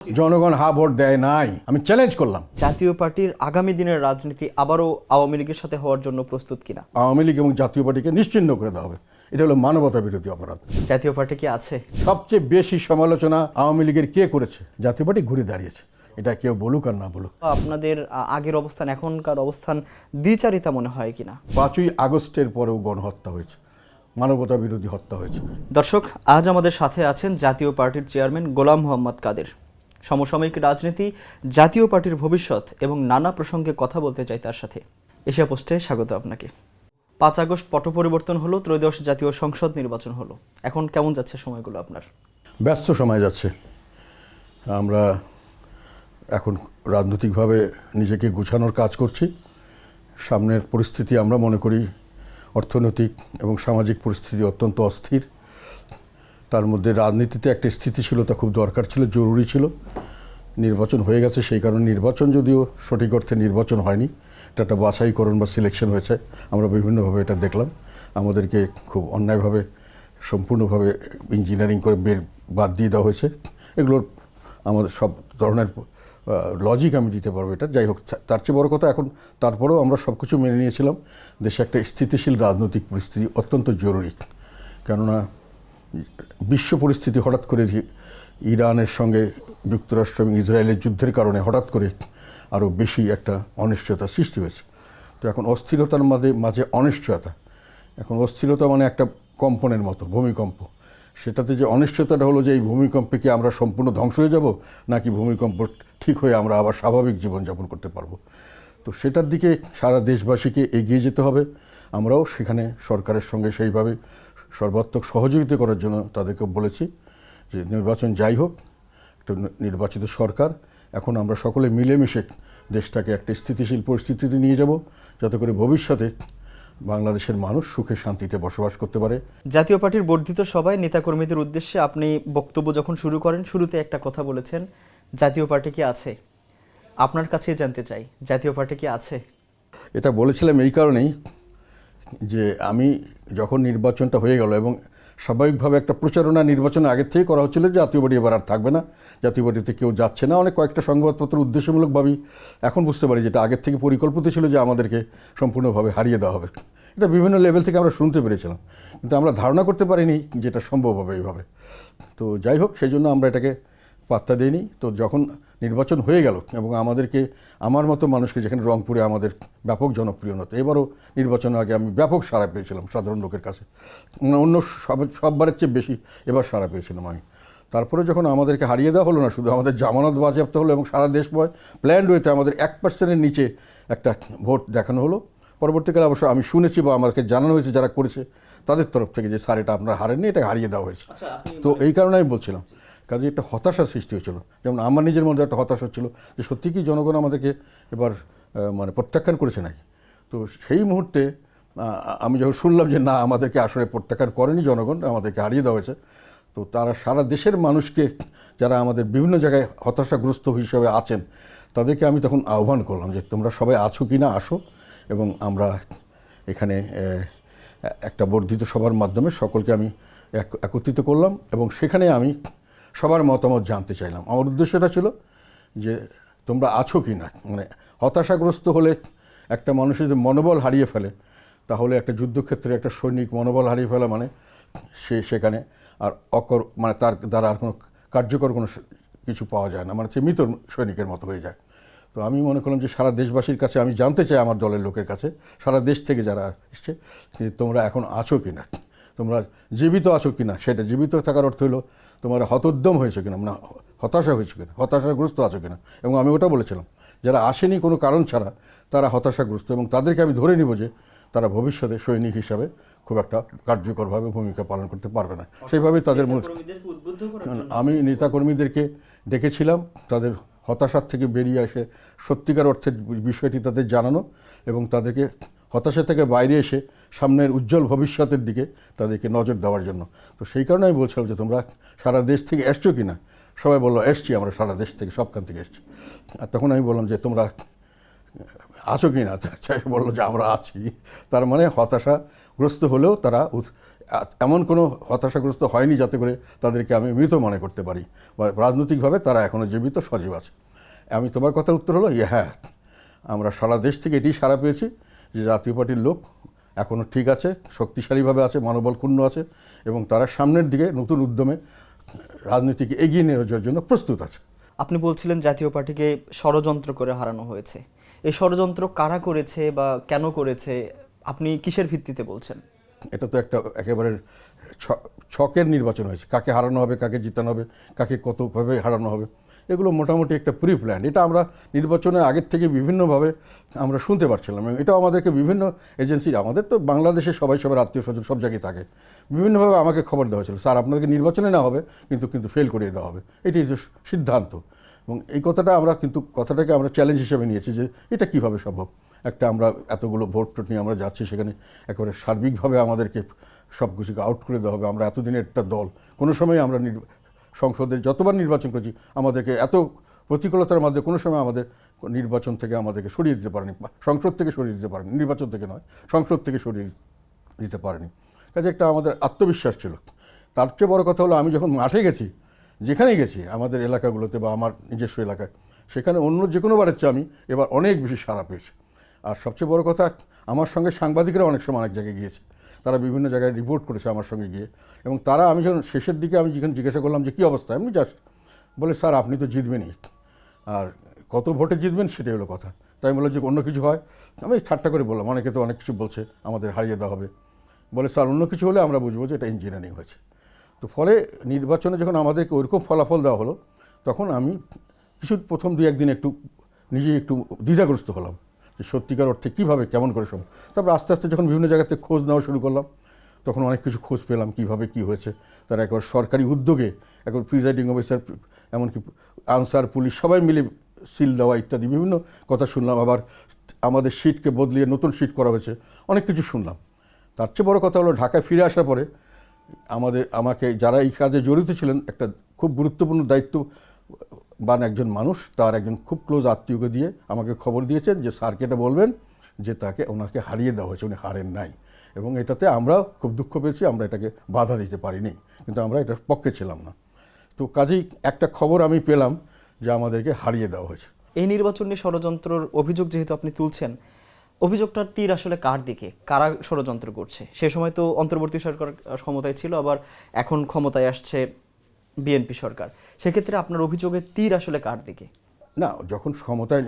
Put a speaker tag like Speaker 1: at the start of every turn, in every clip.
Speaker 1: জনগণ হা ভোট দেয় নাই, আমি চ্যালেঞ্জ করলাম।
Speaker 2: জাতীয় পার্টির আগামী দিনের রাজনীতি আবারও আওয়ামী লীগের সাথে হওয়ার জন্য প্রস্তুত কিনা?
Speaker 1: আওয়ামী লীগ এবং জাতীয় পার্টিকে নিশ্চিহ্ন করে দেওয়া হবে, এটা হলো মানবতা বিরোধী অপরাধ।
Speaker 2: জাতীয় পার্টি কি আছে?
Speaker 1: সবচেয়ে বেশি সমালোচনা আওয়ামী লীগের কে করেছে? জাতীয় পার্টি ঘুরে দাঁড়িয়েছে, এটা কেউ বলুক আর না বলুক।
Speaker 2: আপনাদের আগের অবস্থান এখনকার অবস্থান দ্বিচারিতা মনে হয় কিনা?
Speaker 1: 5ই আগস্টের পরেও গণহত্যা হয়েছে, মানবতা বিরোধী হত্যা হয়েছে।
Speaker 2: দর্শক, আজ আমাদের সাথে আছেন জাতীয় পার্টির চেয়ারম্যান গোলাম মোহাম্মদ কাদের। সমসাময়িক রাজনীতি, জাতীয় পার্টির ভবিষ্যৎ এবং নানা প্রসঙ্গে কথা বলতে চাই তার সাথে। এশিয়া পোস্টে স্বাগত আপনাকে। 5 আগস্ট পট পরিবর্তন হলো, ত্রয়োদশ জাতীয় সংসদ নির্বাচন হলো। এখন কেমন যাচ্ছে সময়গুলো আপনার?
Speaker 1: ব্যস্ত সময় যাচ্ছে। আমরা এখন রাজনৈতিকভাবে নিজেকে গুছানোর কাজ করছি। সামনের পরিস্থিতি আমরা মনে করি অর্থনৈতিক এবং সামাজিক পরিস্থিতি অত্যন্ত অস্থির। তার মধ্যে রাজনীতিতে একটা স্থিতিশীলতা খুব দরকার ছিল, জরুরি ছিল। নির্বাচন হয়ে গেছে, সেই কারণে নির্বাচন যদিও সঠিক অর্থে নির্বাচন হয়নি, এটা একটা বাছাইকরণ বা সিলেকশন হয়েছে। আমরা বিভিন্নভাবে এটা দেখলাম। আমাদেরকে খুব অন্যায়ভাবে সম্পূর্ণভাবে ইঞ্জিনিয়ারিং করে বাদ দিয়ে দেওয়া হয়েছে। এগুলোর আমাদের সব ধরনের লজিক আমি দিতে পারবো। এটা যাই হোক, তার চেয়ে বড় কথা এখন তারপরেও আমরা সব কিছু মেনে নিয়েছিলাম। দেশে একটা স্থিতিশীল রাজনৈতিক পরিস্থিতি অত্যন্ত জরুরি। কেননা বিশ্ব পরিস্থিতি হঠাৎ করে ইরানের সঙ্গে যুক্তরাষ্ট্র এবং ইসরায়েলের যুদ্ধের কারণে হঠাৎ করে আরও বেশি একটা অনিশ্চয়তা সৃষ্টি হয়েছে। তো এখন অস্থিরতার মাঝে অনিশ্চয়তা, এখন অস্থিরতা মানে একটা কম্পনের মতো, ভূমিকম্প। সেটাতে যে অনিশ্চয়তাটা হলো যে এই ভূমিকম্পে কি আমরা সম্পূর্ণ ধ্বংস হয়ে যাব, নাকি ভূমিকম্প ঠিক হয়ে আমরা আবার স্বাভাবিক জীবনযাপন করতে পারবো। তো সেটার দিকে সারা দেশবাসীকে এগিয়ে যেতে হবে। আমরাও সেখানে সরকারের সঙ্গে সেইভাবে সর্বাত্মক সহযোগিতা করার জন্য তাদেরকে বলেছি যে নির্বাচন যাই হোক, একটা নির্বাচিত সরকার, এখন আমরা সকলে মিলেমিশে দেশটাকে একটা স্থিতিশীল পরিস্থিতিতে নিয়ে যাব, যাতে করে ভবিষ্যতে বাংলাদেশের মানুষ সুখে শান্তিতে বসবাস করতে পারে।
Speaker 2: জাতীয় পার্টির বর্ধিত সভায় নেতাকর্মীদের উদ্দেশ্যে আপনি বক্তব্য যখন শুরু করেন, শুরুতে একটা কথা বলেছেন, জাতীয় পার্টি কি আছে? আপনার কাছেই জানতে চাই, জাতীয় পার্টি কি আছে?
Speaker 1: এটা বলেছিলাম এই কারণেই যে আমি যখন নির্বাচনটা হয়ে গেল এবং স্বাভাবিকভাবে একটা প্রচারণা নির্বাচনের আগের থেকে করা হচ্ছিল, জাতীয় পার্টি এবার আর থাকবে না, জাতীয় পার্টিতে কেউ যাচ্ছে না, অনেক কয়েকটা সংবাদপত্র উদ্দেশ্যমূলকভাবেই এখন বুঝতে পারি যেটা আগের থেকে পরিকল্পিত ছিল যে আমাদেরকে সম্পূর্ণভাবে হারিয়ে দেওয়া হবে। এটা বিভিন্ন লেভেল থেকে আমরা শুনতে পেরেছিলাম, কিন্তু আমরা ধারণা করতে পারিনি যেটা সম্ভব হবে এইভাবে। তো যাই হোক, সেই জন্য আমরা এটাকে পাত্তা দেয়নি। তো যখন নির্বাচন হয়ে গেল এবং আমাদেরকে, আমার মতো মানুষকে, যেখানে রংপুরে আমাদের ব্যাপক জনপ্রিয়তা, এবারও নির্বাচনের আগে আমি ব্যাপক সাড়া পেয়েছিলাম সাধারণ লোকের কাছে, অন্য সববারের চেয়ে বেশি এবার সাড়া পেয়েছিলাম আমি। তারপরে যখন আমাদেরকে হারিয়ে দেওয়া হলো না, শুধু আমাদের জামানত বাজেয়াপ্ত হলো এবং সারা দেশময় প্ল্যান্ড ওয়েতে আমাদের 1%-এর নিচে একটা ভোট দেখানো হলো। পরবর্তীকালে অবশ্য আমি শুনেছি বা আমাকে জানানো হয়েছে যারা করেছে তাদের তরফ থেকে যে স্যার এটা আপনারা হারেননি, এটা হারিয়ে দেওয়া হয়েছে। তো এই কারণে আমি বলছিলাম, কাজে একটা হতাশা সৃষ্টি হয়েছিল। যেমন আমার নিজের মধ্যে একটা হতাশা হচ্ছিল যে সত্যি কি জনগণ আমাদেরকে এবার মানে প্রত্যাখ্যান করেছে নাকি। তো সেই মুহূর্তে আমি যখন শুনলাম যে না, আমাদেরকে আসলে প্রত্যাখ্যান করেনি জনগণ, আমাদেরকে হারিয়ে দেওয়া হয়েছে, তো তারা সারা দেশের মানুষকে, যারা আমাদের বিভিন্ন জায়গায় হতাশাগ্রস্ত হিসেবে আছেন, তাদেরকে আমি তখন আহ্বান করলাম যে তোমরা সবাই আছো কি না, আসো, এবং আমরা এখানে একটা বর্ধিত সভার মাধ্যমে সকলকে আমি একত্রিত করলাম এবং সেখানে আমি সবার মতামত জানতে চাইলাম। আমার উদ্দেশ্যটা ছিল যে তোমরা আছো কি না, মানে হতাশাগ্রস্ত হলে একটা মানুষের যদি মনোবল হারিয়ে ফেলে, তাহলে একটা যুদ্ধক্ষেত্রে একটা সৈনিক মনোবল হারিয়ে ফেলা মানে সে সেখানে আর মানে তার দ্বারা আর কোনো কার্যকর কোনো কিছু পাওয়া যায় না, মানে সে মৃত সৈনিকের মতো হয়ে যায়। তো আমি মনে করলাম যে সারা দেশবাসীর কাছে আমি জানতে চাই, আমার দলের লোকের কাছে, সারা দেশ থেকে যারা এসছে, তোমরা এখন আছো কি না, তোমরা জীবিত আছো কি না। সেটা জীবিত থাকার অর্থ হলো তোমরা হতোদ্যম হয়েছে কিনা, মানে হতাশা হয়েছে কিনা, হতাশাগ্রস্ত আছো কিনা। এবং আমি ওটা বলেছিলাম, যারা আসেনি কোনো কারণ ছাড়া তারা হতাশাগ্রস্ত, এবং তাদেরকে আমি ধরে নিব যে তারা ভবিষ্যতে সৈনিক হিসাবে খুব একটা কার্যকরভাবে ভূমিকা পালন করতে পারবে না। সেইভাবেই তাদের আমি নেতাকর্মীদেরকে ডেকেছিলাম, তাদের হতাশার থেকে বেরিয়ে এসে সত্যিকার অর্থের বিষয়টি তাদের জানানো এবং তাদেরকে হতাশা থেকে বাইরে এসে সামনের উজ্জ্বল ভবিষ্যতের দিকে তাদেরকে নজর দেওয়ার জন্য। তো সেই কারণে আমি বলছিলাম যে তোমরা সারা দেশ থেকে এসছো কি না। সবাই বললো এসছি, আমরা সারা দেশ থেকে, সবখান থেকে এসছি। আর তখন আমি বললাম যে তোমরা আছো কি না, বললো যে আমরা আছি। তার মানে হতাশাগ্রস্ত হলেও তারা এমন কোনো হতাশাগ্রস্ত হয়নি যাতে করে তাদেরকে আমি মৃত মনে করতে পারি, বা রাজনৈতিকভাবে তারা এখনও জীবিত সজীব আছে। আমি তোমার কথার উত্তর হলো হ্যাঁ, আমরা সারা দেশ থেকে এটি সাড়া পেয়েছি যে জাতীয় পার্টির লোক এখনও ঠিক আছে, শক্তিশালীভাবে আছে, মনোবল ক্ষুণ্ণ আছে, এবং তারা সামনের দিকে নতুন উদ্যমে রাজনীতিকে এগিয়ে নিয়ে যাওয়ার জন্য প্রস্তুত আছে।
Speaker 2: আপনি বলছিলেন জাতীয় পার্টিকে ষড়যন্ত্র করে হারানো হয়েছে। এই ষড়যন্ত্র কারা করেছে বা কেন করেছে, আপনি কিসের ভিত্তিতে বলছেন?
Speaker 1: এটা তো একটা একেবারে ছকের নির্বাচন হয়েছে। কাকে হারানো হবে, কাকে জিতানো হবে, কাকে কতভাবে হারানো হবে, এগুলো মোটামুটি একটা প্রি প্ল্যান। এটা আমরা নির্বাচনের আগের থেকে বিভিন্নভাবে আমরা শুনতে পারছিলাম, এবং এটাও আমাদেরকে বিভিন্ন এজেন্সি, আমাদের তো বাংলাদেশে সবাই সবার আত্মীয় স্বজন সব জায়গায় থাকে, বিভিন্নভাবে আমাকে খবর দেওয়া হয়েছিল, স্যার আপনাদেরকে নির্বাচনে না হবে কিন্তু ফেল করিয়ে দেওয়া হবে, এটি সিদ্ধান্ত। এবং এই কথাটাকে আমরা চ্যালেঞ্জ হিসেবে নিয়েছি যে এটা কীভাবে সম্ভব। একটা আমরা এতগুলো ভোট নিয়ে আমরা যাচ্ছি, সেখানে একেবারে সার্বিকভাবে আমাদেরকে সব কিছুকে আউট করে দেওয়া হবে। আমরা এতদিনের একটা দল, কোনো সময় আমরা সংসদে যতবার নির্বাচন করেছি আমাদেরকে এত প্রতিকূলতার মধ্যে কোনো সময় আমাদের নির্বাচন থেকে আমাদেরকে সরিয়ে দিতে পারেনি, সংসদ থেকে সরিয়ে দিতে পারেনি, নির্বাচন থেকে নয়, সংসদ থেকে সরিয়ে দিতে পারেনি। কাজে একটা আমাদের আত্মবিশ্বাস ছিল। তার চেয়ে বড় কথা হলো, আমি যখন মাঠে গেছি, যেখানেই গেছি আমাদের এলাকাগুলোতে বা আমার নিজস্ব এলাকায়, সেখানে অন্য যে কোনো বারের চেয়ে আমি এবার অনেক বেশি সাড়া পেয়েছি। আর সবচেয়ে বড় কথা, আমার সঙ্গে সাংবাদিকরা অনেক সময় অনেক জায়গায় গিয়েছে, তারা বিভিন্ন জায়গায় রিপোর্ট করেছে আমার সঙ্গে গিয়ে, এবং তারা, আমি যখন শেষের দিকে আমি যখন জিজ্ঞাসা করলাম যে কী অবস্থা, এমনি জাস্ট বলে স্যার আপনি তো জিতবেনই, আর কত ভোটে জিতবেন সেটাই হলো কথা। তাই আমি বললাম যে অন্য কিছু হয়, আমি ঠাট্টা করে বললাম, অনেকে তো অনেক কিছু বলছে আমাদের হারিয়ে দেওয়া হবে, বলে স্যার অন্য কিছু হলে আমরা বুঝবো যে এটা ইঞ্জিনিয়ারিং হয়েছে। তো ফলে নির্বাচনে যখন আমাদেরকে ওইরকম ফলাফল দেওয়া হলো, তখন আমি প্রথম 2-1 দিন নিজেই একটু দ্বিধাগ্রস্ত হলাম যে সত্যিকার অর্থে কীভাবে কেমন করে সম্ভব। তারপর আস্তে আস্তে যখন বিভিন্ন জায়গাতে খোঁজ নেওয়া শুরু করলাম, তখন অনেক কিছু খোঁজ পেলাম কীভাবে কী হয়েছে। তারা একবার সরকারি উদ্যোগে একবার প্রিজাইডিং অফিসার, এমনকি আনসার, পুলিশ সবাই মিলে সিল দেওয়া ইত্যাদি বিভিন্ন কথা শুনলাম। আবার আমাদের সিটকে বদলিয়ে নতুন সিট করা হয়েছে, অনেক কিছু শুনলাম। তার চেয়ে বড় কথা হলো, ঢাকায় ফিরে আসার পরে আমাকে যারা এই কাজে জড়িত ছিলেন, একটা খুব গুরুত্বপূর্ণ দায়িত্ববান একজন মানুষ, তার একজন খুব ক্লোজ আত্মীয়কে দিয়ে আমাকে খবর দিয়েছেন যে স্যারকে এটা বলবেন যে ওনাকে হারিয়ে দেওয়া হয়েছে, উনি হারেন নাই, এবং এটাতে আমরা খুব দুঃখ পেয়েছি, আমরা এটাকে বাধা দিতে পারিনি, কিন্তু আমরা এটার পক্ষে ছিলাম না। তো কাজেই একটা খবর আমি পেলাম যে আমাদেরকে হারিয়ে দেওয়া হয়েছে।
Speaker 2: এই নির্বাচনী ষড়যন্ত্রের অভিযোগ যেহেতু আপনি তুলছেন, অভিযোগটার তীর আসলে কার দিকে, কারা ষড়যন্ত্র করছে? সে সময় তো অন্তর্বর্তী সরকার ক্ষমতায় ছিল, আবার এখন ক্ষমতায় আসছে বিএনপি সরকার। সেক্ষেত্রে আপনার অভিযোগের তীর আসলে কার দিকে?
Speaker 1: না, যখন ক্ষমতায়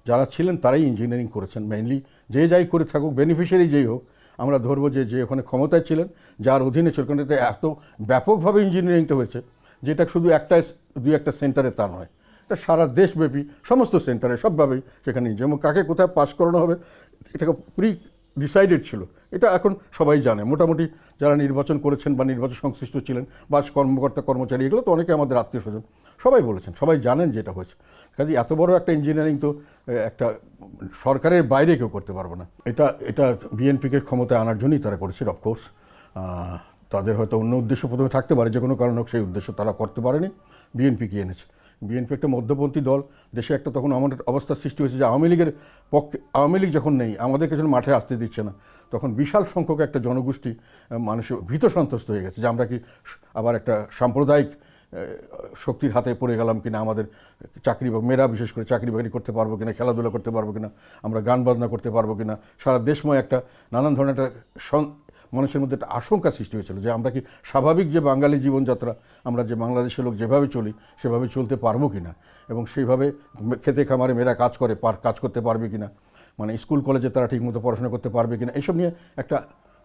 Speaker 1: যারা ছিলেন তারাই ইঞ্জিনিয়ারিং করেছেন মেইনলি, যে যাই করে থাকুক, বেনিফিশিয়ারি যেই হোক, আমরা ধরবো যে ওখানে ক্ষমতায় ছিলেন, যার অধীনে ছিল, কারণ এত ব্যাপকভাবে ইঞ্জিনিয়ারিংটা হয়েছে যেটা শুধু দুই একটা সেন্টারে তা নয়, এটা সারা দেশব্যাপী সমস্ত সেন্টারে সবভাবেই সেখানে, যেমন কাকে কোথায় পাস করানো হবে এটাকে প্রি ডিসাইডেড ছিল। এটা এখন সবাই জানে, মোটামুটি যারা নির্বাচন করেছেন বা নির্বাচন সংশ্লিষ্ট ছিলেন, বা কর্মকর্তা কর্মচারী, এগুলো তো অনেকে আমাদের আত্মীয় স্বজন, সবাই বলেছেন, সবাই জানেন যে এটা হয়েছে। কাজে এত বড় একটা ইঞ্জিনিয়ারিং তো একটা সরকারের বাইরে কেউ করতে পারবে না। এটা বিএনপিকে ক্ষমতায় আনার জন্যই তারা করেছে। অফকোর্স তাদের হয়তো অন্য উদ্দেশ্য প্রথমে থাকতে পারে, যে কোনো কারণে হোক সেই উদ্দেশ্য তারা করতে পারেনি, বিএনপিকে এনেছে। বিএনপি একটা মধ্যপন্থী দল, দেশে একটা তখন আমাদের অবস্থার সৃষ্টি হয়েছে যে আওয়ামী লীগের পক্ষে, আওয়ামী লীগ যখন নেই, আমাদেরকে যখন মাঠে আসতে দিচ্ছে না, তখন বিশাল সংখ্যক একটা জনগোষ্ঠী মানুষের ভীত সন্ত্রস্ত হয়ে গেছে যে আমরা কি আবার একটা সাম্প্রদায়িক শক্তির হাতে পড়ে গেলাম কিনা, আমাদের চাকরি বা মেয়েরা বিশেষ করে চাকরি বাকরি করতে পারবো কিনা, খেলাধুলা করতে পারবো কিনা, আমরা গান বাজনা করতে পারবো কিনা, সারা দেশময় একটা নানান ধরনের একটা মানুষের মধ্যে একটা আশঙ্কা সৃষ্টি হয়েছিল যে আমরা কি স্বাভাবিক যে বাঙালি জীবনযাত্রা, আমরা যে বাংলাদেশের লোক যেভাবে চলি সেভাবে চলতে পারবো কিনা, এবং সেইভাবে খেতে খামারে মেয়েরা কাজ করতে পারবে কিনা, মানে স্কুল কলেজে তারা ঠিকমতো পড়াশোনা করতে পারবে কিনা, এইসব নিয়ে একটা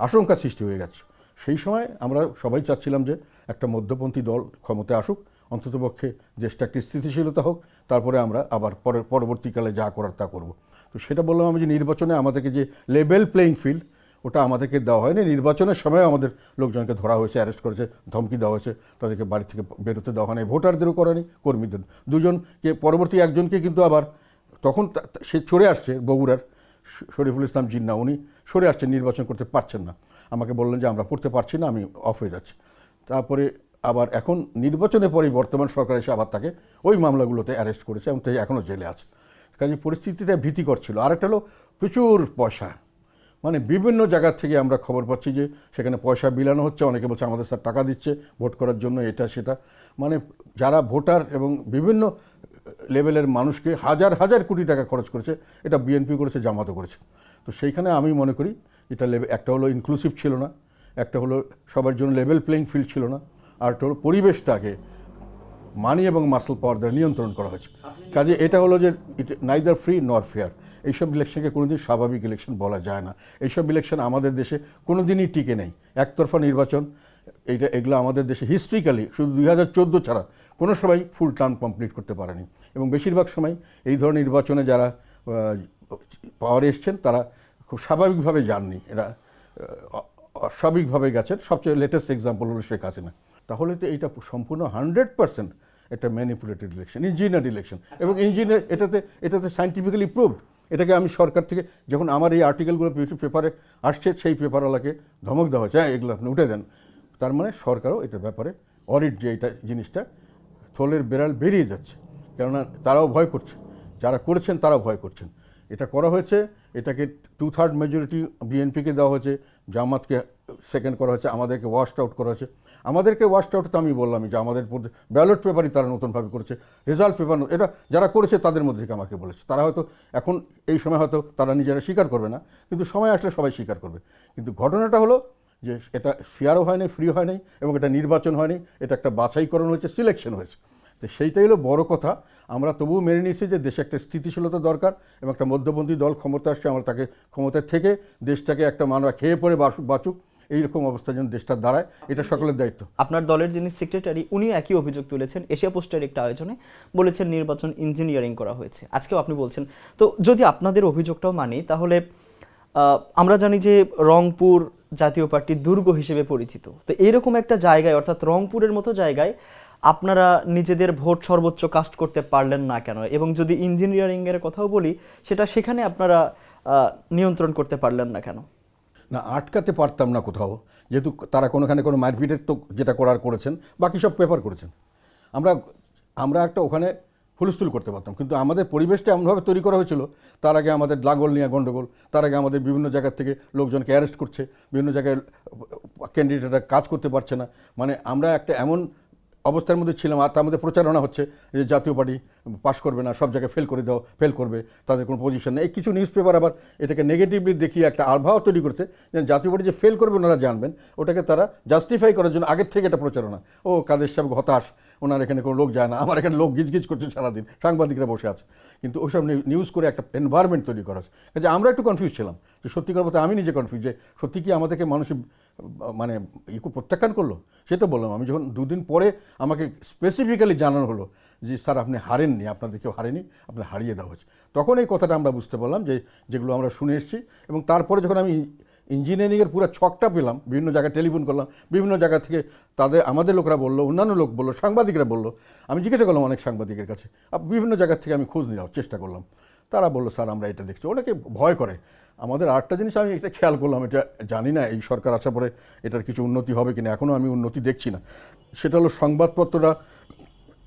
Speaker 1: আশঙ্কা সৃষ্টি হয়ে গেছে। সেই সময় আমরা সবাই চাচ্ছিলাম যে একটা মধ্যপন্থী দল ক্ষমতায় আসুক, অন্ততপক্ষে দেশটা একটি স্থিতিশীলতা হোক, তারপরে আমরা আবার পরবর্তীকালে যা করার তা করব। তো সেটা বললাম আমি যে নির্বাচনে আমাদেরকে যে লেভেল প্লেয়িং ফিল্ড, ওটা আমাদেরকে দেওয়া হয়নি। নির্বাচনের সময় আমাদের লোকজনকে ধরা হয়েছে, অ্যারেস্ট করেছে, ধমকি দেওয়া হয়েছে, তাদেরকে বাড়ি থেকে বেরোতে দেওয়া হয়নি, ভোটারদেরও করেনি, কর্মীদের দুজনকে, পরবর্তী একজনকে কিন্তু আবার তখন সে সরে আসছে, বগুড়ার শরীফুল ইসলাম জিন্না, উনি সরে আসছেন, নির্বাচন করতে পারছেন না, আমাকে বললেন যে আমরা করতে পারছি না, আমি অফ হয়ে যাচ্ছি। তারপরে আবার এখন নির্বাচনের পরেই বর্তমান সরকার এসে আবার তাকে ওই মামলাগুলোতে অ্যারেস্ট করেছে এবং তাই এখনও জেলে আছে। কাজে পরিস্থিতিটা ভীতিকর ছিল। আরেকটা হলো প্রচুর পয়সা, মানে বিভিন্ন জায়গা থেকে আমরা খবর পাচ্ছি যে সেখানে পয়সা বিলানো হচ্ছে, অনেকে বলছে আমাদের স্যার টাকা দিচ্ছে ভোট করার জন্য, এটা সেটা। মানে যারা ভোটার এবং বিভিন্ন লেভেলের মানুষকে হাজার হাজার কোটি টাকা খরচ করেছে, এটা বিএনপি করেছে, জামাতও করেছে। তো সেইখানে আমি মনে করি এটা একটা হলো ইনক্লুসিভ ছিল না, একটা হলো সবার জন্য লেভেল প্লেইং ফিল্ড ছিল না, আর একটা হলো পরিবেশটাকে মানি এবং মাসল পাওয়ার দ্বারা নিয়ন্ত্রণ করা হয়েছে। কাজে এটা হলো যে ইট নাইদার ফ্রি নর ফেয়ার। এইসব ইলেকশনকে কোনোদিন স্বাভাবিক ইলেকশন বলা যায় না। এইসব ইলেকশন আমাদের দেশে কোনোদিনই টিকে নেই। একতরফা নির্বাচন এগুলো আমাদের দেশে হিস্ট্রিক্যালি শুধু 2014 ছাড়া কোনো সময় ফুল টার্ম কমপ্লিট করতে পারেনি। এবং বেশিরভাগ সময় এই ধরনের নির্বাচনে যারা পাওয়ারে এসছেন তারা খুব স্বাভাবিকভাবে যাননি, এরা অস্বাভাবিকভাবে গেছেন। সবচেয়ে লেটেস্ট এক্সাম্পল হলো শেখ হাসিনা। তাহলে তো এইটা সম্পূর্ণ 100% একটা ম্যানিপুলেটেড ইলেকশন, ইঞ্জিনিয়ার্ড ইলেকশন। এবং ইঞ্জিনিয়ার এটাতে সায়েন্টিফিক্যালি প্রুভড। এটাকে আমি সরকার থেকে যখন আমার এই আর্টিকেলগুলো পেপারে আসছে, সেই পেপারওয়ালাকে ধমক দেওয়া হয়েছে, হ্যাঁ এগুলো আপনি উঠে দেন। তার মানে সরকারও এটার ব্যাপারে অডিট, যে এটা জিনিসটা থলের বেড়াল বেরিয়ে যাচ্ছে, কেননা তারাও ভয় করছে, যারা করেছেন তারাও ভয় করছেন। এটা করা হয়েছে, এটাকে 2/3 মেজরিটি বিএনপিকে দেওয়া হয়েছে, জামাতকে সেকেন্ড করা হয়েছে, আমাদেরকে ওয়াশড আউট করা হয়েছে। আমাদেরকে ওয়াশড আউট তো আমি বললামই যে আমাদের ব্যালট পেপারই তারা নতুনভাবে করেছে, রেজাল্ট পেপার এটা যারা করেছে তাদের মধ্যে থেকে আমাকে বলেছে। তারা হয়তো এখন এই সময় হয়তো তারা নিজেরা স্বীকার করবে না, কিন্তু সময় আসলে সবাই স্বীকার করবে। কিন্তু ঘটনাটা হলো যে এটা ফেয়ারও হয় নাই, ফ্রি হয় নাই, এবং এটা নির্বাচন হয়নি, এটা একটা বাছাইকরণ হয়েছে, সিলেকশন হয়েছে। তো সেইটাই হলো বড় কথা। আমরা তবুও মেনে নিয়েছি যে দেশে একটা স্থিতিশীলতা দরকার, এবং একটা মধ্যপন্থী দল ক্ষমতা আসছে, আমরা তাকে ক্ষমতায় থেকে দেশটাকে একটা মানুষ খেয়ে পড়ে বাঁচুক, এইরকম অবস্থা যেন দেশটা দাঁড়ায়, এটা সকলের দায়িত্ব।
Speaker 2: আপনার দলের যিনি সেক্রেটারি উনিও একই অভিযোগ তুলেছেন এশিয়া পোস্টের একটা আয়োজনে, বলেছেন নির্বাচন ইঞ্জিনিয়ারিং করা হয়েছে। আজকেও আপনি বলছেন। তো যদি আপনাদের অভিযোগটাও মানি, তাহলে আমরা জানি যে রংপুর জাতীয় পার্টির দুর্গ হিসেবে পরিচিত। তো এইরকম একটা জায়গায়, অর্থাৎ রংপুরের মতো জায়গায় আপনারা নিজেদের ভোট সর্বোচ্চ কাস্ট করতে পারলেন না কেন? এবং যদি ইঞ্জিনিয়ারিংয়ের কথাও বলি, সেটা সেখানে আপনারা নিয়ন্ত্রণ করতে পারলেন না কেন?
Speaker 1: না, আটকাতে পারতাম না কোথাও, যেহেতু তারা কোনোখানে কোনো মারপিটের তো যেটা করার করেছেন, বাকি সব পেপার করেছেন। আমরা একটা ওখানে হুলস্থুল করতে পারতাম, কিন্তু আমাদের পরিবেশটা এমনভাবে তৈরি করা হয়েছিল, তার আগে আমাদের লাঙ্গল নিয়ে গণ্ডগোল, তার আগে আমাদের বিভিন্ন জায়গার থেকে লোকজনকে অ্যারেস্ট করছে, বিভিন্ন জায়গায় ক্যান্ডিডেটরা কাজ করতে পারছে না। মানে আমরা একটা এমন অবস্থার মধ্যে ছিলাম, আর তার মধ্যে প্রচারণা হচ্ছে যে জাতীয় পার্টি পাশ করবে না, সব জায়গায় ফেল করবে, তাদের কোনো পজিশন নেই। কিছু নিউজ পেপার আবার এটাকে নেগেটিভলি দেখিয়ে একটা আবহাওয়া তৈরি করছে যে জাতীয় পার্টি যে ফেল করবে ওনারা জানবেন, ওটাকে তারা জাস্টিফাই করার জন্য আগের থেকে একটা প্রচারণা। ও কাদের সাহেব হতাশ, ওনার এখানে কোনো লোক যায় না, আমার এখানে লোক গিজগিজ করছে সারাদিন, সাংবাদিকরা বসে আছে। কিন্তু ওসব নিউজ করে একটা এনভায়রনমেন্ট তৈরি করা হচ্ছে। কাজে আমরা একটু কনফিউজ ছিলাম যে সত্যিকার মতো আমি নিজে কনফিউজ যে সত্যি কি আমাদেরকে মানুষ মানে প্রত্যাখ্যান করলো। সে তো বললাম, আমি যখন দুদিন পরে আমাকে স্পেসিফিক্যালি জানানো হলো যে স্যার আপনি হারেননি, আপনাদের কেউ হারেনি, আপনার হারিয়ে দেওয়া হয়েছে, তখন এই কথাটা আমরা বুঝতে পারলাম যে যেগুলো আমরা শুনে এসেছি। এবং তারপরে যখন আমি ইঞ্জিনিয়ারিংয়ের পুরো ছকটা পেলাম, বিভিন্ন জায়গায় টেলিফোন করলাম, বিভিন্ন জায়গা থেকে আমাদের লোকরা বললো, অন্যান্য লোক বললো, সাংবাদিকরা বললো, আমি জিজ্ঞাসা করলাম অনেক সাংবাদিকের কাছে, বিভিন্ন জায়গা থেকে আমি খোঁজ নেওয়ার চেষ্টা করলাম। তারা বললো স্যার আমরা এটা দেখছি। অনেকে ভয় করে। আমাদের আরেকটা জিনিস আমি এটা খেয়াল করলাম, এটা জানি না এই সরকার আসার পরে এটার কিছু উন্নতি হবে কিনা, এখনও আমি উন্নতি দেখছি না। সেটা হলো সংবাদপত্ররা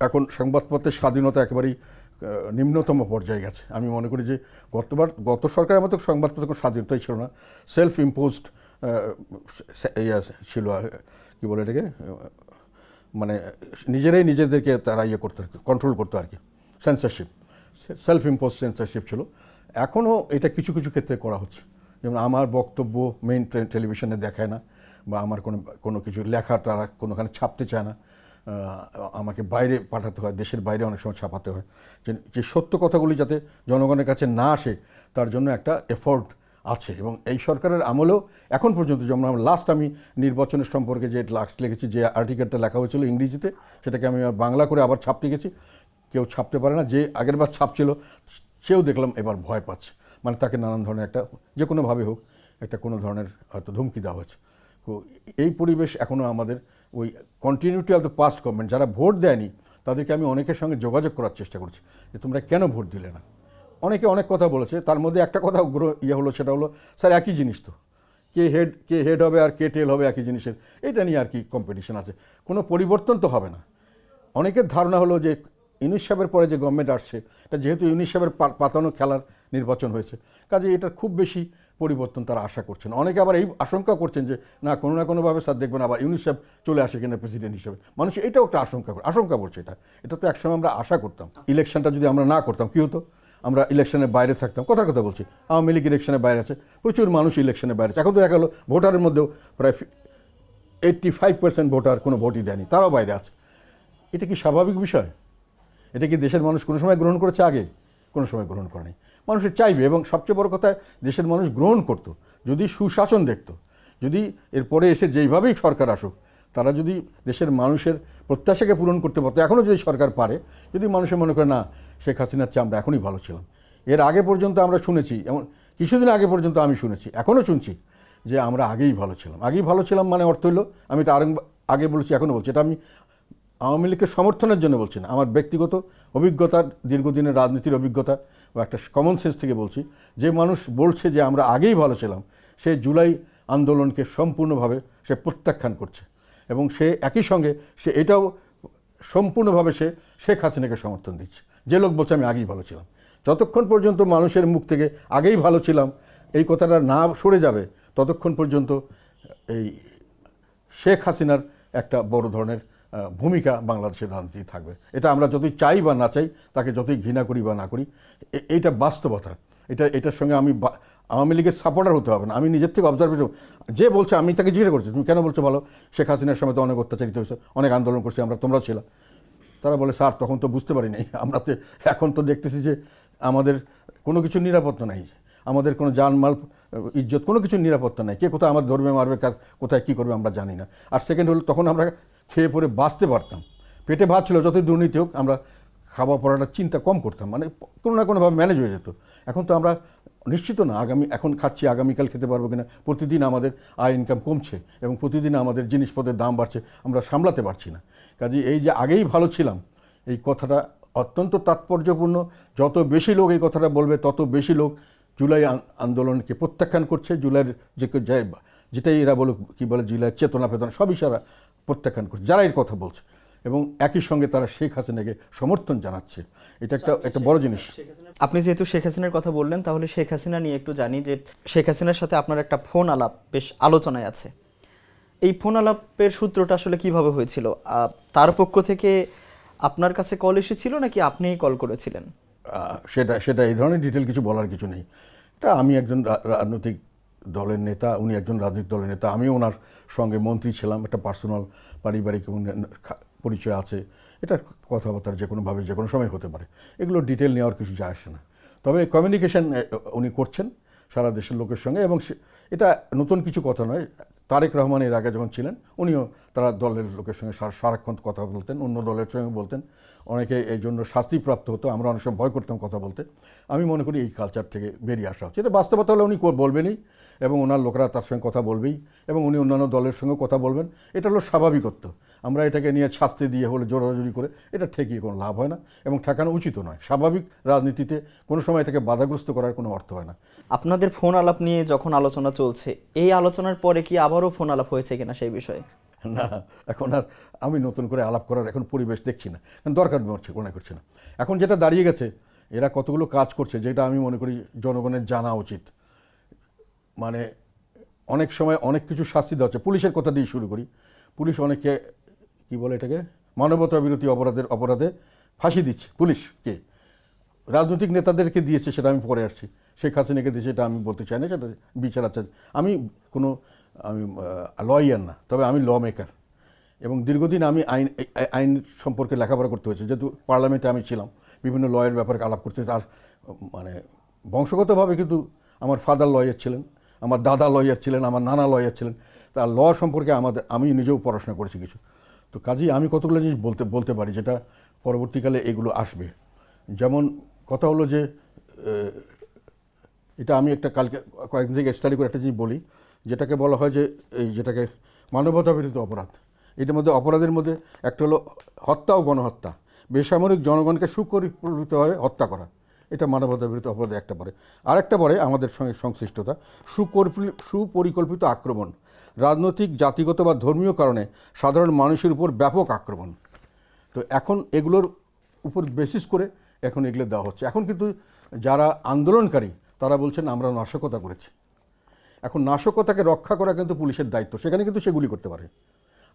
Speaker 1: এখন সংবাদপত্রের স্বাধীনতা একেবারেই নিম্নতম পর্যায়ে গেছে। আমি মনে করি যে গত সরকারের মতো সংবাদপত্র কোনো স্বাধীনতাই ছিল না, সেলফ ইম্পোজড ছিল, কী বলে এটাকে, মানে নিজেরাই নিজেদেরকে তারা করতো আর কি, কন্ট্রোল করতো আর কি, সেন্সরশিপ, সেলফ ইম্পোজ সেন্সরশিপ ছিল। এখনও এটা কিছু কিছু ক্ষেত্রে করা হচ্ছে। যেমন আমার বক্তব্য মেইন টেলিভিশনে দেখায় না, বা আমার কোনো কিছু লেখা তারা কোনোখানে ছাপতে চায় না, আমাকে বাইরে পাঠাতে হয়, দেশের বাইরে অনেক সময় ছাপাতে হয়, যে সত্য কথাগুলি যাতে জনগণের কাছে না আসে তার জন্য একটা এফোর্ট আছে। এবং এই সরকারের আমলেও এখন পর্যন্ত, যেমন লাস্ট আমি নির্বাচনের সম্পর্কে যে লাস্ট লিখেছি, যে আর্টিকেলটা লেখা হয়েছিল ইংরেজিতে, সেটাকে আমি বাংলা করে আবার ছাপতে গেছি, কেউ ছাপতে পারে না। যে আগেরবার ছাপছিল সেও দেখলাম এবার ভয় পাচ্ছে, মানে তাকে নানান ধরনের একটা যে কোনোভাবে হোক একটা কোনো ধরনের হয়তো ধমকি দেওয়া হচ্ছে। তো এই পরিবেশ এখনও আমাদের ওই continuity of the past government, যারা ভোট দেয়নি তাদেরকে আমি অনেকের সঙ্গে যোগাযোগ করার চেষ্টা করছি যে তোমরা কেন ভোট দিলে না। অনেকে অনেক কথা বলেছে, তার মধ্যে একটা কথা হলো, সেটা হলো স্যার একই জিনিস তো, কে হেড হবে আর কে টেল হবে একই জিনিসের, এটা নিয়ে আর কি কম্পিটিশন আছে, কোনো পরিবর্তন তো হবে না। অনেকের ধারণা হলো যে ইউনূস সাহেবের পরে যে গভর্নমেন্ট আসছে, এটা যেহেতু ইউনূস সাহেবের পাতানো খেলার নির্বাচন হয়েছে, কাজে এটা খুব বেশি পরিবর্তন তারা আশা করছেন। অনেকে আবার এই আশঙ্কা করছেন যে না কোনো না কোনোভাবে স্যার দেখবেন আবার ইউনূস সাহেব চলে আসে কিনা প্রেসিডেন্ট হিসেবে। মানুষ এটাও একটা আশঙ্কা করছে। এটা তো একসময় আমরা আশা করতাম। ইলেকশনটা যদি আমরা না করতাম কী হতো, আমরা ইলেকশনের বাইরে থাকতাম। কথার কথা বলছি, আওয়ামী লীগ ইলেকশনের বাইরে আছে, প্রচুর মানুষ ইলেকশনের বাইরে আছে। এখন তো দেখা গেলো ভোটারের মধ্যেও প্রায় 85% ভোটার কোনো ভোটই দেয়নি, তারাও বাইরে আছে। এটা কি স্বাভাবিক বিষয়? এটা কি দেশের মানুষ কোনো সময় গ্রহণ করেছে? আগে কোনো সময় গ্রহণ করেনি। মানুষের চাইবে, এবং সবচেয়ে বড় কথা দেশের মানুষ গ্রহণ করত যদি সুশাসন দেখত, যদি এরপরে এসে যেইভাবেই সরকার আসুক তারা যদি দেশের মানুষের প্রত্যাশাকে পূরণ করতে পারতো। এখনও যদি সরকার পারে, যদি মানুষের মনে করে না শেখ হাসিনার চেয়ে আমরা এখনই ভালো ছিলাম। এর আগে পর্যন্ত আমরা শুনেছি, এমন কিছুদিন আগে পর্যন্ত আমি শুনেছি, এখনও শুনছি যে আমরা আগেই ভালো ছিলাম। মানে অর্থ হলো, আমি এটা আরও আগে বলছি, এখনও বলছি, এটা আমি আওয়ামী লীগকে সমর্থনের জন্য বলছি না, আমার ব্যক্তিগত অভিজ্ঞতার, দীর্ঘদিনের রাজনীতির অভিজ্ঞতা বা একটা কমন সেন্স থেকে বলছি। যে মানুষ বলছে যে আমরা আগেই ভালো ছিলাম, সে জুলাই আন্দোলনকে সম্পূর্ণভাবে সে প্রত্যাখ্যান করছে, এবং সে একই সঙ্গে সে এটাও সম্পূর্ণভাবে সে শেখ হাসিনাকে সমর্থন দিচ্ছে। যে লোক বলছে আমি আগেই ভালো ছিলাম, যতক্ষণ পর্যন্ত মানুষের মুখ থেকে আগেই ভালো ছিলাম এই কথাটা না সরে যাবে, ততক্ষণ পর্যন্ত এই শেখ হাসিনার একটা বড় ধরনের ভূমিকা বাংলাদেশের রাজনীতি থাকবে। এটা আমরা যতই চাই বা না চাই, তাকে যতই ঘৃণা করি বা না করি, এইটা বাস্তবতা। এটার সঙ্গে আমি আওয়ামী লীগের সাপোর্টার হতে হবে না। আমি নিজের থেকে অবজারভেশন, যে বলছে আমি তাকে জিজ্ঞাসা করছি তুমি কেন বলছো ভালো, শেখ হাসিনার সময় তো অনেক অত্যাচারিত হয়েছে, অনেক আন্দোলন করছি আমরা, তোমরা ছিলাম। তারা বলে স্যার তখন তো বুঝতে পারি নাই, আমরা তো এখন তো দেখতেছি যে আমাদের কোনো কিছু নিরাপত্তা নাই, আমাদের কোনো জানমাল ইজ্জত কোনো কিছুর নিরাপত্তা নাই, কে কোথায় আমার ধর্মে মারবে, কোথায় কী করবে আমরা জানি না। আর সেকেন্ড হলো, তখন আমরা খেয়ে পরে বাঁচতে পারতাম, পেটে ভাত ছিল, যতই দুর্নীতি হোক আমরা খাওয়া পড়াটা চিন্তা কম করতাম, মানে কোনো না কোনোভাবে ম্যানেজ হয়ে যেত। এখন তো আমরা নিশ্চিত না এখন খাচ্ছি, আগামীকাল খেতে পারবো কিনা। প্রতিদিন আমাদের আয় ইনকাম কমছে, এবং প্রতিদিন আমাদের জিনিসপত্রের দাম বাড়ছে, আমরা সামলাতে পারছি না। কাজে এই যে আগেই ভালো ছিলাম, এই কথাটা অত্যন্ত তাৎপর্যপূর্ণ। যত বেশি লোক এই কথাটা বলবে, তত বেশি লোক জুলাই আন্দোলনকে প্রত্যাখ্যান করছে। জুলাইয়ের যেটাই এরা বলুক, কী বলে, জুলাইয়ের চেতনা ফেতনা সবই সারা প্রত্যাখ্যান করছে যারা এর কথা বলছে, এবং একই সঙ্গে তারা শেখ হাসিনাকে সমর্থন জানাচ্ছে। এটা একটা বড় জিনিস।
Speaker 2: আপনি যেহেতু শেখ হাসিনার কথা বললেন, তাহলে শেখ হাসিনা নিয়ে একটু জানি। যে শেখ হাসিনার সাথে আপনার একটা ফোন আলাপ বেশ আলোচনায় আছে, এই ফোন আলাপের সূত্রটা আসলে কিভাবে হয়েছিল? তার পক্ষ থেকে আপনার কাছে কল এসেছিল নাকি আপনিই কল করেছিলেন?
Speaker 1: সেটা এই ধরনের ডিটেল কিছু বলার কিছু নেই। এটা আমি একজন রাজনৈতিক দলের নেতা, উনি একজন রাজনৈতিক দলের নেতা, আমিও ওনার সঙ্গে মন্ত্রী ছিলাম, একটা পার্সোনাল পারিবারিক পরিচয় আছে। এটা কথাবার্তার যে কোনোভাবে যে কোনো সময় হতে পারে, এগুলো ডিটেল নেওয়ার কিছু যায় আসে না। তবে কমিউনিকেশন উনি করছেন সারা দেশের লোকের সঙ্গে, এবং এটা নতুন কিছু কথা নয়। তারেক রহমান এর আগে যখন ছিলেন, উনিও তারা দলের লোকের সঙ্গে সারাক্ষণ কথা বলতেন, অন্য দলের সঙ্গে বলতেন। অনেকে এই জন্য শাস্তিপ্রাপ্ত হতো, আমরা অনেক সময় ভয় করতাম কথা বলতে। আমি মনে করি এই কালচার থেকে বেরিয়ে আসা হচ্ছে। এটা বাস্তবতা হলে উনি বলবেনই, এবং ওনার লোকেরা তার সঙ্গে কথা বলবেই, এবং উনি অন্যান্য দলের সঙ্গে কথা বলবেন। এটা হলো স্বাভাবিকত্ব। আমরা এটাকে নিয়ে শাস্তি দিয়ে হলে জোরাজুরি করে এটা ঠেকিয়ে কোনো লাভ হয় না, এবং ঠেকানো উচিত নয়। স্বাভাবিক রাজনীতিতে কোনো সময় এটাকে বাধাগ্রস্ত করার কোনো অর্থ হয় না।
Speaker 2: আপনাদের ফোন আলাপ নিয়ে যখন আলোচনা চলছে, এই আলোচনার পরে কি আবারও ফোন আলাপ হয়েছে কিনা সেই বিষয়ে?
Speaker 1: না, এখন আর আমি নতুন করে আলাপ করার এখন পরিবেশ দেখছি না, কারণ দরকার মনে করছে না। এখন যেটা দাঁড়িয়ে গেছে, এরা কতগুলো কাজ করছে যেটা আমি মনে করি জনগণের জানা উচিত। মানে অনেক সময় অনেক কিছু শাস্তি দেওয়া হচ্ছে। পুলিশের কথা দিয়ে শুরু করি। পুলিশ অনেককে কী বলে এটাকে, মানবতা বিরোধী অপরাধে ফাঁসি দিচ্ছে পুলিশকে। রাজনৈতিক নেতাদেরকে দিয়েছে, সেটা আমি পরে আসছি। শেখ হাসিনাকে দিয়েছে, এটা আমি বলতে চাই না, সেটা বিচার আছে। আমি লয়ার না, তবে আমি ল মেকার, এবং দীর্ঘদিন আমি আইন সম্পর্কে লেখাপড়া করতে হয়েছে। যেহেতু পার্লামেন্টে আমি ছিলাম, বিভিন্ন লয়ের ব্যাপারে আলাপ করতে। আর মানে বংশগতভাবে কিন্তু আমার ফাদার লয়ার ছিলেন, আমার দাদা লয়ার ছিলেন, আমার নানা লয়ার ছিলেন। তার ল সম্পর্কে আমি নিজেও পড়াশোনা করেছি কিছু। তো কাজেই আমি কতগুলো জিনিস বলতে পারি যেটা পরবর্তীকালে এগুলো আসবে। যেমন কথা হলো যে, এটা আমি একটা কালকে কয়েকদিন থেকে স্টাডি করে একটা জিনিস বলি, যেটাকে বলা হয় যে যেটাকে মানবতা বিরোধী অপরাধ। এটার মধ্যে অপরাধের মধ্যে একটা হলো হত্যা ও গণহত্যা, বেসামরিক জনগণকে সুপরিকল্পিতভাবে হত্যা করা, এটা মানবতা বিরোধী অপরাধে একটা পড়ে। আরেকটা পড়ে আমাদের সঙ্গে সংশ্লিষ্টতা, সুপরিকল্পিত আক্রমণ, রাজনৈতিক, জাতিগত বা ধর্মীয় কারণে সাধারণ মানুষের উপর ব্যাপক আক্রমণ। তো এখন এগুলোর উপর বেসিস করে এখন এগুলো দেওয়া হচ্ছে। এখন কিন্তু যারা আন্দোলনকারী তারা বলছেন আমরা নাশকতা করেছি, এখন নাশকতাকে রক্ষা করা কিন্তু পুলিশের দায়িত্ব, সেখানে কিন্তু সে গুলি করতে পারে।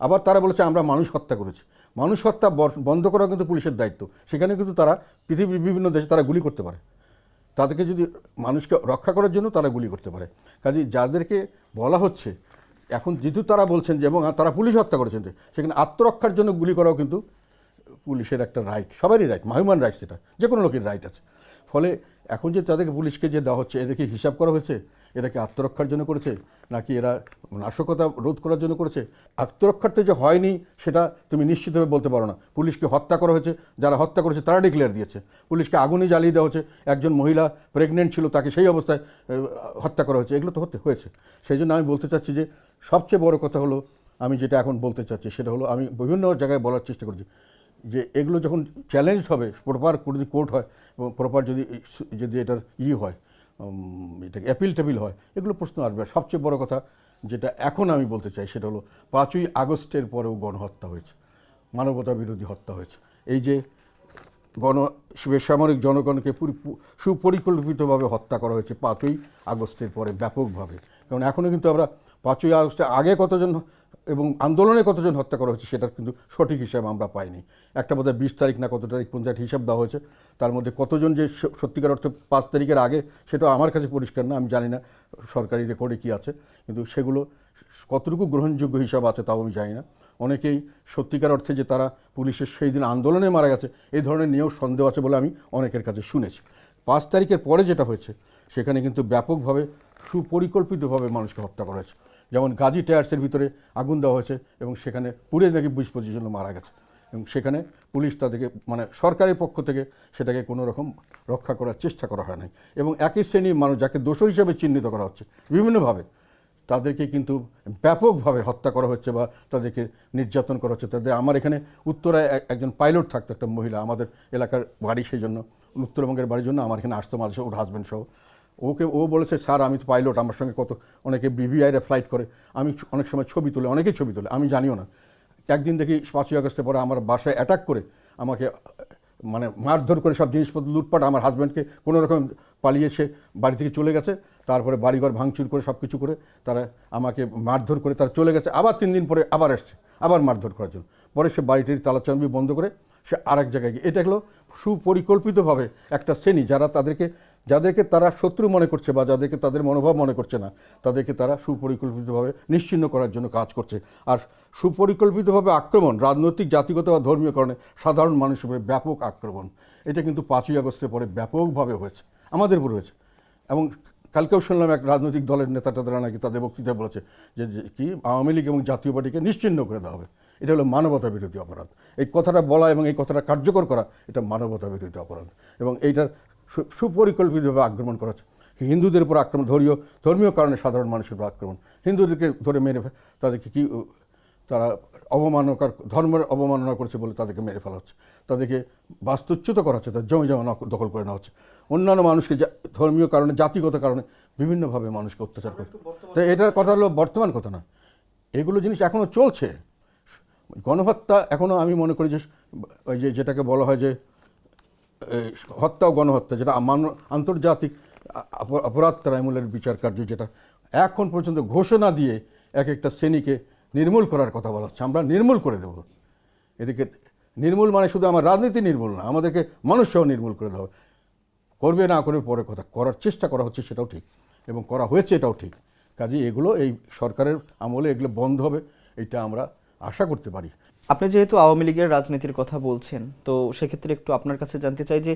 Speaker 1: আবার তারা বলেছে আমরা মানুষ হত্যা করেছি, মানুষ হত্যা বন্ধ করা কিন্তু পুলিশের দায়িত্ব, সেখানে কিন্তু তারা পৃথিবীর বিভিন্ন দেশে তারা গুলি করতে পারে। তাদেরকে যদি মানুষকে রক্ষা করার জন্য তারা গুলি করতে পারে। কাজে যাদেরকে বলা হচ্ছে এখন, যেহেতু তারা বলছেন যে এবং তারা পুলিশ হত্যা করেছেন, যে সেখানে আত্মরক্ষার জন্য গুলি করাও কিন্তু পুলিশের একটা রাইট, সবারই রাইট, হিউম্যান রাইটস, এটা যে কোনো লোকের রাইট আছে। ফলে এখন যে তাদেরকে পুলিশকে যে দেওয়া হচ্ছে, এদেরকে হিসাব করা হয়েছে এরা কি আত্মরক্ষার জন্য করেছে নাকি এরা নাশকতা রোধ করার জন্য করেছে। আত্মরক্ষার্থে যে হয়নি সেটা তুমি নিশ্চিতভাবে বলতে পারো না। পুলিশকে হত্যা করা হয়েছে, যারা হত্যা করেছে তারা ডিক্লেয়ার দিয়েছে। পুলিশকে আগুনে জ্বালিয়ে দেওয়া হচ্ছে, একজন মহিলা প্রেগনেন্ট ছিল তাকে সেই অবস্থায় হত্যা করা হয়েছে, এগুলো তো হয়েছে। সেই জন্য আমি বলতে চাচ্ছি যে সবচেয়ে বড় কথা হলো, আমি যেটা এখন বলতে চাচ্ছি সেটা হলো, আমি বিভিন্ন জায়গায় বলার চেষ্টা করছি যে এগুলো যখন চ্যালেঞ্জ হবে, প্রপার যদি কোর্ট হয় এবং প্রপার যদি এটার হয়, এটাকে অ্যাপিল টেবিল হয়, এগুলো প্রশ্ন আসবে। আর সবচেয়ে বড় কথা যেটা এখন আমি বলতে চাই সেটা হলো 5ই আগস্টের পরেও গণহত্যা হয়েছে, মানবতা বিরোধী হত্যা হয়েছে। এই যে বেসামরিক জনগণকে সুপরিকল্পিতভাবে হত্যা করা হয়েছে 5ই আগস্টের পরে ব্যাপকভাবে। কারণ এখনও কিন্তু আমরা 5ই আগস্টের আগে কতজন এবং আন্দোলনে কতজন হত্যা করা হয়েছে সেটার কিন্তু সঠিক হিসাব আমরা পাইনি। একটা বোধহয় 20 তারিখ না কত তারিখ পর্যন্ত হিসাব দেওয়া হয়েছে, তার মধ্যে কতজন যে সত্যিকার অর্থে 5 তারিখের আগে সেটা আমার কাছে পরিষ্কার না, আমি জানি না সরকারি রেকর্ডে কী আছে, কিন্তু সেগুলো কতটুকু গ্রহণযোগ্য হিসাব আছে তাও আমি জানি না। অনেকেই সত্যিকার অর্থে যে তারা পুলিশের সেই দিন আন্দোলনে মারা গেছে এই ধরনের নিয়েও সন্দেহ আছে বলে আমি অনেকের কাছে শুনেছি। 5 তারিখের পরে যেটা হয়েছে সেখানে কিন্তু ব্যাপকভাবে সুপরিকল্পিতভাবে মানুষকে হত্যা করা হয়েছে। যেমন গাজী টায়ার্সের ভিতরে আগুন দেওয়া হয়েছে এবং সেখানে পুড়ে নাকি 20-25 জন মারা গেছে, এবং সেখানে পুলিশ তাদেরকে সরকারের পক্ষ থেকে সেটাকে কোনো রকম রক্ষা করার চেষ্টা করা হয় নাই। এবং একই শ্রেণীর মানুষ যাকে দোষী হিসেবে চিহ্নিত করা হচ্ছে বিভিন্নভাবে, তাদেরকে কিন্তু ব্যাপকভাবে হত্যা করা হচ্ছে বা তাদেরকে নির্যাতন করা হচ্ছে। আমার এখানে উত্তরায় একজন পাইলট থাকতো, একটা মহিলা, আমাদের এলাকার বাড়ি, সেই জন্য উত্তরবঙ্গের বাড়ির জন্য আমার এখানে আসতো মাঝে, ওর হাজব্যান্ড সহ। ও বলেছে স্যার আমি তো পাইলট, আমার সঙ্গে অনেকে BVI-রে ফ্লাইট করে, আমি অনেক সময় ছবি তুলে, অনেকেই ছবি তোলে, আমি জানিও না। একদিন দেখি 5ই আগস্টের পরে আমার বাসায় অ্যাটাক করে আমাকে মারধর করে সব জিনিসপত্র লুটপাট, আমার হাজব্যান্ডকে কোনো রকম পালিয়েছে, বাড়ি থেকে চলে গেছে, তারপরে বাড়িঘর ভাঙচুর করে সব কিছু করে তারা আমাকে মারধর করে তারা চলে গেছে। আবার 3 দিন পরে আবার এসছে, আবার মারধর করার জন্য। পরে সে বাড়িটির তালাচাবি বন্ধ করে সে আরেক জায়গায় গিয়ে, এটা হলো সুপরিকল্পিতভাবে একটা শ্রেণী যাদেরকে তারা শত্রু মনে করছে বা যাদেরকে তাদের মনোভাব মনে করছে না, তাদেরকে তারা সুপরিকল্পিতভাবে নিশ্চিহ্ন করার জন্য কাজ করছে। আর সুপরিকল্পিতভাবে আক্রমণ, রাজনৈতিক, জাতিগত বা ধর্মীয় কারণে সাধারণ মানুষের উপরে ব্যাপক আক্রমণ, এটা কিন্তু 5ই আগস্টের পরে ব্যাপকভাবে হয়েছে, আমাদের উপরে হয়েছে। এবং কালকেও শুনলাম এক রাজনৈতিক দলের নেতারা নাকি তাদের বক্তৃতায় বলেছে যে কি আওয়ামী লীগ এবং জাতীয় পার্টিকে নিশ্চিহ্ন করে দেওয়া হবে। এটা হলো মানবতা বিরোধী অপরাধ। এই কথাটা বলা এবং এই কথাটা কার্যকর করা, এটা মানবতা বিরোধী অপরাধ। এবং এইটার সুপরিকল্পিতভাবে আক্রমণ করা হচ্ছে হিন্দুদের উপর, আক্রমণ, ধর্মীয় কারণে সাধারণ মানুষের উপর আক্রমণ, হিন্দুদেরকে ধরে মেরে তাদেরকে কি তারা ধর্মের অবমাননা করছে বলে তাদেরকে মেরে ফেলা হচ্ছে, তাদেরকে বাস্তুচ্যুত করা হচ্ছে, তার জমি জমা দখল করে নেওয়া হচ্ছে, অন্যান্য মানুষকে ধর্মীয় কারণে, জাতিগত কারণে বিভিন্নভাবে মানুষকে অত্যাচার করে। তো এটার কথা হলো বর্তমান কথা না, এগুলো জিনিস এখনও চলছে। গণহত্যা এখনও আমি মনে করি যে ওই যেটাকে বলা হয় যে হত্যা ও গণহত্যা, যেটা আন্তর্জাতিক অপরাধ ট্রাইব্যুনালের বিচার কার্য, যেটা এখন পর্যন্ত ঘোষণা দিয়ে একটা শ্রেণীকে নির্মূল করার কথা বলা হচ্ছে, আমরা নির্মূল করে দেব। এদিকে নির্মূল মানে শুধু আমার রাজনীতি নির্মূল না, আমাদেরকে মানুষসহ নির্মূল করে দেওয়া করবে না করবে পরে কথা, করার চেষ্টা করা হচ্ছে সেটাও ঠিক এবং করা হয়েছে এটাও ঠিক। কাজে এগুলো এই সরকারের আমলে এগুলো বন্ধ হবে, এটা আমরা আশা করতে পারি।
Speaker 2: আপনি যেহেতু আওয়ামী লীগের রাজনীতির কথা বলছেন, তো সেক্ষেত্রে একটু আপনার কাছে জানতে চাই যে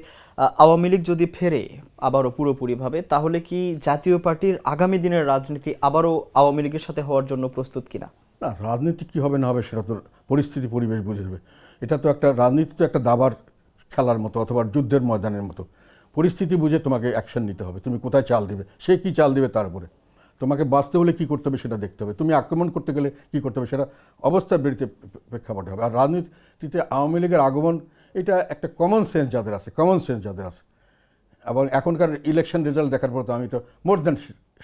Speaker 2: আওয়ামী লীগ যদি ফেরে আবারও পুরোপুরিভাবে, তাহলে কি জাতীয় পার্টির আগামী দিনের রাজনীতি আবারও আওয়ামী লীগের সাথে হওয়ার জন্য প্রস্তুত কিনা?
Speaker 1: না, রাজনীতি কী হবে না হবে সেটা তো পরিস্থিতি পরিবেশ বুঝে দেবে। এটা তো একটা রাজনীতি, তো একটা দাবার খেলার মতো অথবা যুদ্ধের ময়দানের মতো। পরিস্থিতি বুঝে তোমাকে অ্যাকশন নিতে হবে, তুমি কোথায় চাল দিবে, সে কী চাল দিবে তার উপরে তোমাকে বাঁচতে হলে কী করতে হবে সেটা দেখতে হবে, তুমি আক্রমণ করতে গেলে কী করতে হবে সেটা অবস্থার বিরুদ্ধে প্রেক্ষাপটে হবে। আর রাজনীতিতে আওয়ামী লীগের আগমন, এটা একটা কমন সেন্স যাদের আছে, এবং এখনকার ইলেকশন রেজাল্ট দেখার পর তো আমি তো মোর দ্যান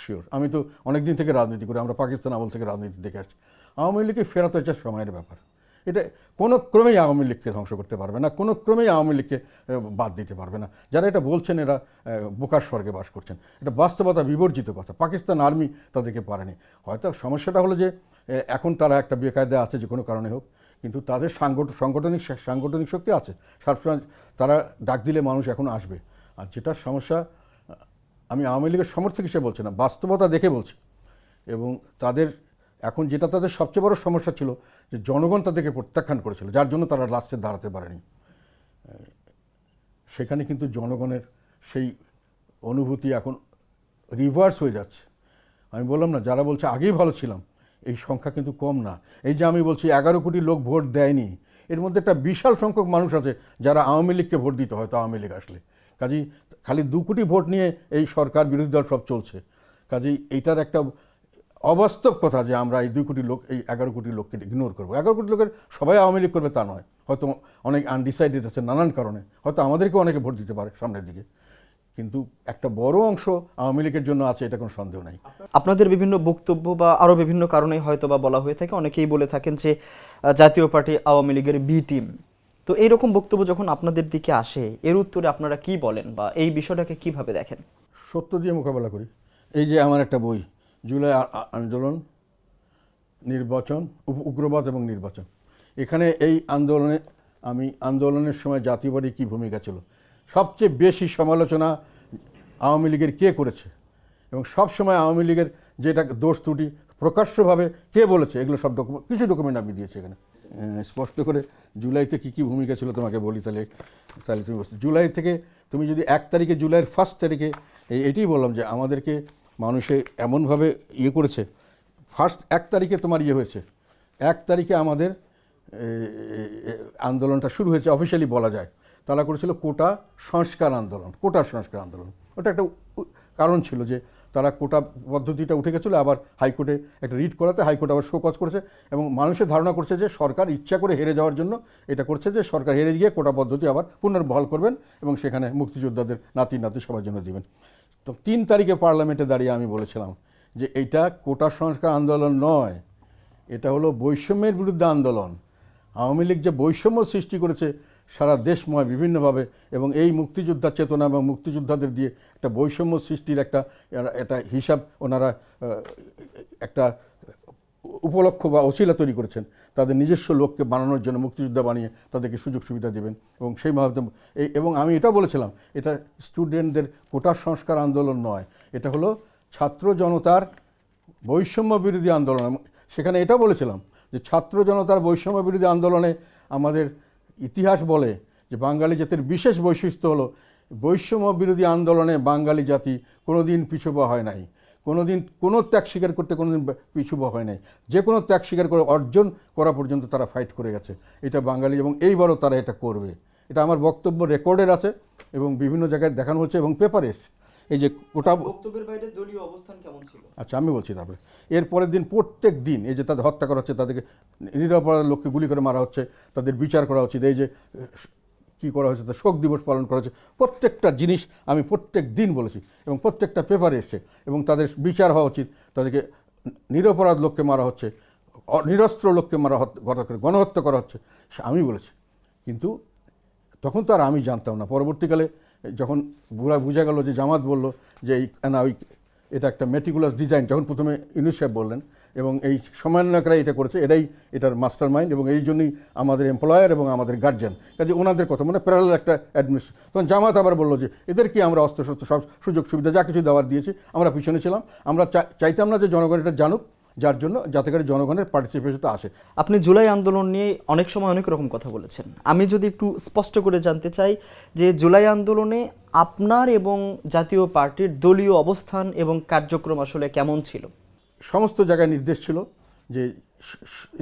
Speaker 1: শিওর, আমি তো অনেক দিন থেকে রাজনীতি করি, আমরা পাকিস্তান আমল থেকে রাজনীতি দেখে আসছি, আওয়ামী লীগকে ফেরাতে হচ্ছে সময়ের ব্যাপার। এটা কোনো ক্রমেই আওয়ামী লীগকে ধ্বংস করতে পারবে না, কোনো ক্রমেই আওয়ামী লীগকে বাদ দিতে পারবে না। যারা এটা বলছেন এরা বোকার স্বর্গে বাস করছেন। এটা বাস্তবতা বিবর্জিত কথা। পাকিস্তান আর্মি তাদেরকে পারেনি। হয়তো সমস্যাটা হলো যে এখন তারা একটা বেকায়দা আছে যে কোনো কারণে হোক, কিন্তু তাদের সাংগঠনিক শক্তি আছে। সবসময় তারা ডাক দিলে মানুষ এখন আসবে। আর যেটা সমস্যা, আমি আওয়ামী লীগের সমর্থক হিসেবে বলছি না, বাস্তবতা দেখে বলছি। এবং তাদের এখন যেটা তাদের সবচেয়ে বড় সমস্যা ছিল যে জনগণ তাদেরকে প্রত্যাখ্যান করেছিল, যার জন্য তারা লাস্টে দাঁড়াতে পারেনি। সেখানে কিন্তু জনগণের সেই অনুভূতি এখন রিভার্স হয়ে যাচ্ছে। আমি বললাম না, যারা বলছে আগেই ভালো ছিলাম, এই সংখ্যা কিন্তু কম না। এই যে আমি বলছি 11 কোটি লোক ভোট দেয়নি, এর মধ্যে একটা বিশাল সংখ্যক মানুষ আছে যারা আওয়ামী লীগকে ভোট দিতে হয়তো আওয়ামী লীগ আসলে। কাজেই খালি 2 কোটি ভোট নিয়ে এই সরকার বিরোধী দল সব চলছে। কাজেই এইটার একটা অবাস্তব কথা যে আমরা এই 2 কোটি লোক, এই 11 কোটি লোককে ইগনোর করবো। 11 কোটি লোকের সবাই আওয়ামী লীগ করবে তা নয়, হয়তো অনেক আনডিসাইডেড আছে নানান কারণে, হয়তো আমাদেরকেও অনেকে ভোট দিতে পারে সামনের দিকে, কিন্তু একটা বড় অংশ আওয়ামী লীগের জন্য আছে, এটা কোনো সন্দেহ নাই।
Speaker 2: আপনাদের বিভিন্ন বক্তব্য বা আরও বিভিন্ন কারণে হয়তো বা বলা হয়ে থাকে, অনেকেই বলে থাকেন যে জাতীয় পার্টি আওয়ামী লীগের বি টিম। তো এইরকম বক্তব্য যখন আপনাদের দিকে আসে, এর উত্তরে আপনারা কি বলেন বা এই বিষয়টাকে কিভাবে দেখেন?
Speaker 1: সত্য দিয়ে মোকাবেলা করি। এই যে আমার একটা বই, জুলাই আন্দোলন, নির্বাচন, উগ্রবাদ এবং নির্বাচন, এখানে এই আন্দোলনের সময় জাতীয় পার্টির কী ভূমিকা ছিল, সবচেয়ে বেশি সমালোচনা আওয়ামী লীগের কে করেছে এবং সব সময় আওয়ামী লীগের যেটা দোষ ত্রুটি প্রকাশ্যভাবে কে বলেছে, এগুলো সব কিছু ডকুমেন্ট আমি দিয়েছি এখানে স্পষ্ট করে। জুলাইতে কী কী ভূমিকা ছিল তোমাকে বলি, তাহলে তুমি জুলাই থেকে, তুমি যদি 1 তারিখে, জুলাইয়ের 1 তারিখে, এইটাই বললাম যে আমাদেরকে মানুষে এমনভাবে করেছে। 1 তারিখে তোমার হয়েছে, 1 তারিখে আমাদের আন্দোলনটা শুরু হয়েছে অফিসিয়ালি বলা যায়। তারা করেছিল কোটা সংস্কার আন্দোলন। ওটা একটা কারণ ছিল যে তারা কোটা পদ্ধতিটা উঠে গেছিলো, আবার হাইকোর্টে একটা রিট করাতে হাইকোর্ট আবার শোকজ করেছে এবং মানুষের ধারণা করছে যে সরকার ইচ্ছা করে হেরে যাওয়ার জন্য এটা করছে, যে সরকার হেরে গিয়ে কোটা পদ্ধতি আবার পুনর্বহাল করবেন এবং সেখানে মুক্তিযোদ্ধাদের নাতি সবার জন্য দিবেন। তো 3 তারিখে পার্লামেন্টে দাঁড়িয়ে আমি বলেছিলাম যে এইটা কোটা সংস্কার আন্দোলন নয়, এটা হলো বৈষম্যের বিরুদ্ধে আন্দোলন। আওয়ামী লীগ যে বৈষম্য সৃষ্টি করেছে সারা দেশময় বিভিন্নভাবে, এবং এই মুক্তিযোদ্ধার চেতনা এবং মুক্তিযোদ্ধাদের দিয়ে একটা বৈষম্য সৃষ্টির একটা হিসাব ওনারা একটা উপলক্ষ বা অছিলা তৈরি করেছেন, তাদের নিজস্ব লোককে বানানোর জন্য মুক্তিযোদ্ধা বানিয়ে তাদেরকে সুযোগ সুবিধা দেবেন। এবং সেই মাধ্যমে এবং আমি এটা বলেছিলাম, এটা স্টুডেন্টদের কোটা সংস্কার আন্দোলন নয়, এটা হলো ছাত্র জনতার বৈষম্য বিরোধী আন্দোলন। সেখানে এটা বলেছিলাম যে ছাত্র জনতার বৈষম্য বিরোধী আন্দোলনে আমাদের ইতিহাস বলে যে বাঙালি জাতির বিশেষ বৈশিষ্ট্য হলো বৈষম্য বিরোধী আন্দোলনে বাঙালি জাতি কোনোদিন পিছুপা হয় নাই, কোনোদিন কোনো ত্যাগ স্বীকার করতে কোনোদিন পিছুপা হয় নাই। যে কোনো ত্যাগ স্বীকার করে অর্জন করা পর্যন্ত তারা ফাইট করে গেছে, এটা বাঙালি, এবং এইবারও তারা এটা করবে। এটা আমার বক্তব্য রেকর্ডের আছে এবং বিভিন্ন জায়গায় দেখানো হচ্ছে এবং পেপারে এসছে। এই যে কোটা
Speaker 2: বক্তব্যের বাইরে দলীয় অবস্থান কেমন ছিল?
Speaker 1: আচ্ছা আমি বলছি। তারপরে এর পরের দিন প্রত্যেক দিন এই যে তাদের হত্যা করা হচ্ছে, তাদেরকে নিরপরাধ লোককে গুলি করে মারা হচ্ছে, তাদের বিচার করা উচিত, এই যে কী করা হয়েছে, তার শোক দিবস পালন করা হচ্ছে, প্রত্যেকটা জিনিস আমি প্রত্যেক দিন বলেছি এবং প্রত্যেকটা পেপারে এসছে, এবং তাদের বিচার হওয়া উচিত। তাদেরকে নিরপরাধ লোককে মারা হচ্ছে, নিরস্ত্র লোককে গণহত্যা করা হচ্ছে, আমি বলেছি। কিন্তু তখন তো আর আমি জানতাম না। পরবর্তীকালে যখন বোঝা গেল যে জামাত বলল যে এটা একটা মেটিকুলাস ডিজাইন, যখন প্রথমে ইউনূস সাহেব বললেন, এবং এই সমন্বয়করা এটা করেছে, এটার মাস্টার মাইন্ড, এবং এই জন্যই আমাদের এমপ্লয়ার এবং আমাদের গার্জিয়ান, কাজে ওনাদের কথা মানে প্যারালাল একটা অ্যাডমিনিস্ট্রেশন। তখন জামাত আবার বললো যে এদেরকে আমরা অস্ত্রশস্ত্র সব সুযোগ সুবিধা যা কিছু দেওয়ার দিয়েছি, আমরা পিছনে ছিলাম। আমরা চাইতাম না যে জনগণ এটা জানুক, যার জন্য যাতে করে জনগণের পার্টিসিপেশনটা আসে।
Speaker 2: আপনি জুলাই আন্দোলন নিয়ে অনেক সময় অনেক রকম কথা বলেছেন। আমি যদি একটু স্পষ্ট করে জানতে চাই যে জুলাই আন্দোলনে আপনার এবং জাতীয় পার্টির দলীয় অবস্থান এবং কার্যক্রম আসলে কেমন ছিল?
Speaker 1: সমস্ত জায়গায় নির্দেশ ছিল যে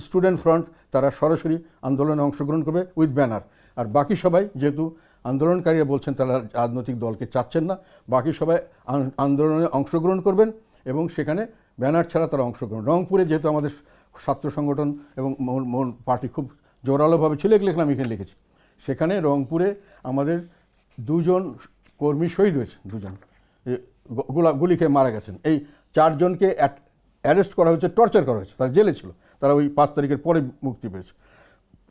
Speaker 1: স্টুডেন্ট ফ্রন্ট তারা সরাসরি আন্দোলনে অংশগ্রহণ করবে উইথ ব্যানার, আর বাকি সবাই, যেহেতু আন্দোলনকারীরা বলছেন তারা রাজনৈতিক দলকে চাচ্ছেন না, বাকি সবাই আন্দোলনে অংশগ্রহণ করবেন এবং সেখানে ব্যানার ছাড়া তারা অংশগ্রহণ। রংপুরে যেহেতু আমাদের ছাত্র সংগঠন এবং পার্টি খুব জোরালোভাবে ছিল, এগুলো আমি এখানে লিখেছি, সেখানে রংপুরে আমাদের 2 জন কর্মী শহীদ হয়েছে, 2 জন গুলি খেয়ে মারা গেছেন। এই 4 জনকে অ্যারেস্ট করা হয়েছে, টর্চার করা হয়েছে, তারা জেলে ছিল, তারা ওই 5 তারিখের পরে মুক্তি পেয়েছে।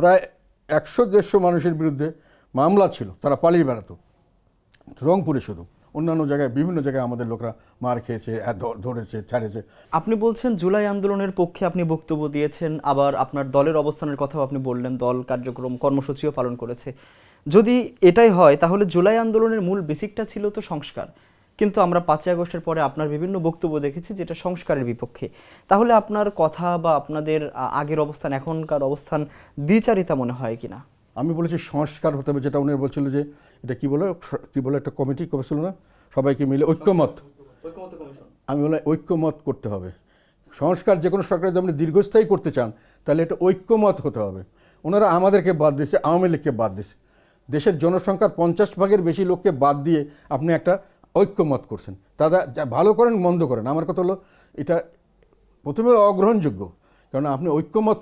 Speaker 1: প্রায় 100-150 মানুষের বিরুদ্ধে মামলা ছিল, তারা পালিয়ে বেড়াতো। রংপুরে শুধু, অন্যান্য জায়গায় বিভিন্ন জায়গায় আমাদের লোকরা মার খেয়েছে, ধরেছে, ছাড়েছে।
Speaker 2: আপনি বলছেন জুলাই আন্দোলনের পক্ষে আপনি বক্তব্য দিয়েছেন, আবার আপনার দলের অবস্থানের কথাও আপনি বললেন, দল কার্যক্রম কর্মসূচিও পালন করেছে। যদি এটাই হয় তাহলে জুলাই আন্দোলনের মূল বেসিকটা ছিল তো সংস্কার, কিন্তু আমরা 5ই আগস্টের পরে আপনার বিভিন্ন বক্তব্য দেখেছি যেটা সংস্কারের বিপক্ষে। তাহলে আপনার কথা বা আপনাদের আগের অবস্থান এখনকার অবস্থান দ্বিচারিতা মনে হয় কিনা?
Speaker 1: আমি বলেছি সংস্কার হতে হবে, যেটা উনি বলছিল যে এটা কি বলে একটা কমিটি করেছিল না, সবাইকে মিলে ঐক্যমত। আমি বলে ঐক্যমত করতে হবে। সংস্কার যে কোনো সরকার যদি আপনি দীর্ঘস্থায়ী করতে চান তাহলে এটা ঐক্যমত হতে হবে। ওনারা আমাদেরকে বাদ দিয়েছে, আওয়ামী লীগকে বাদ দিয়েছে। দেশের জনসংখ্যার 50 ভাগের বেশি লোককে বাদ দিয়ে আপনি একটা ঐক্যমত করছেন। তারা যা ভালো করেন মন্দ করেন, আমার কথা হলো এটা প্রথমে অগ্রহণযোগ্য, কারণ আপনি ঐক্যমত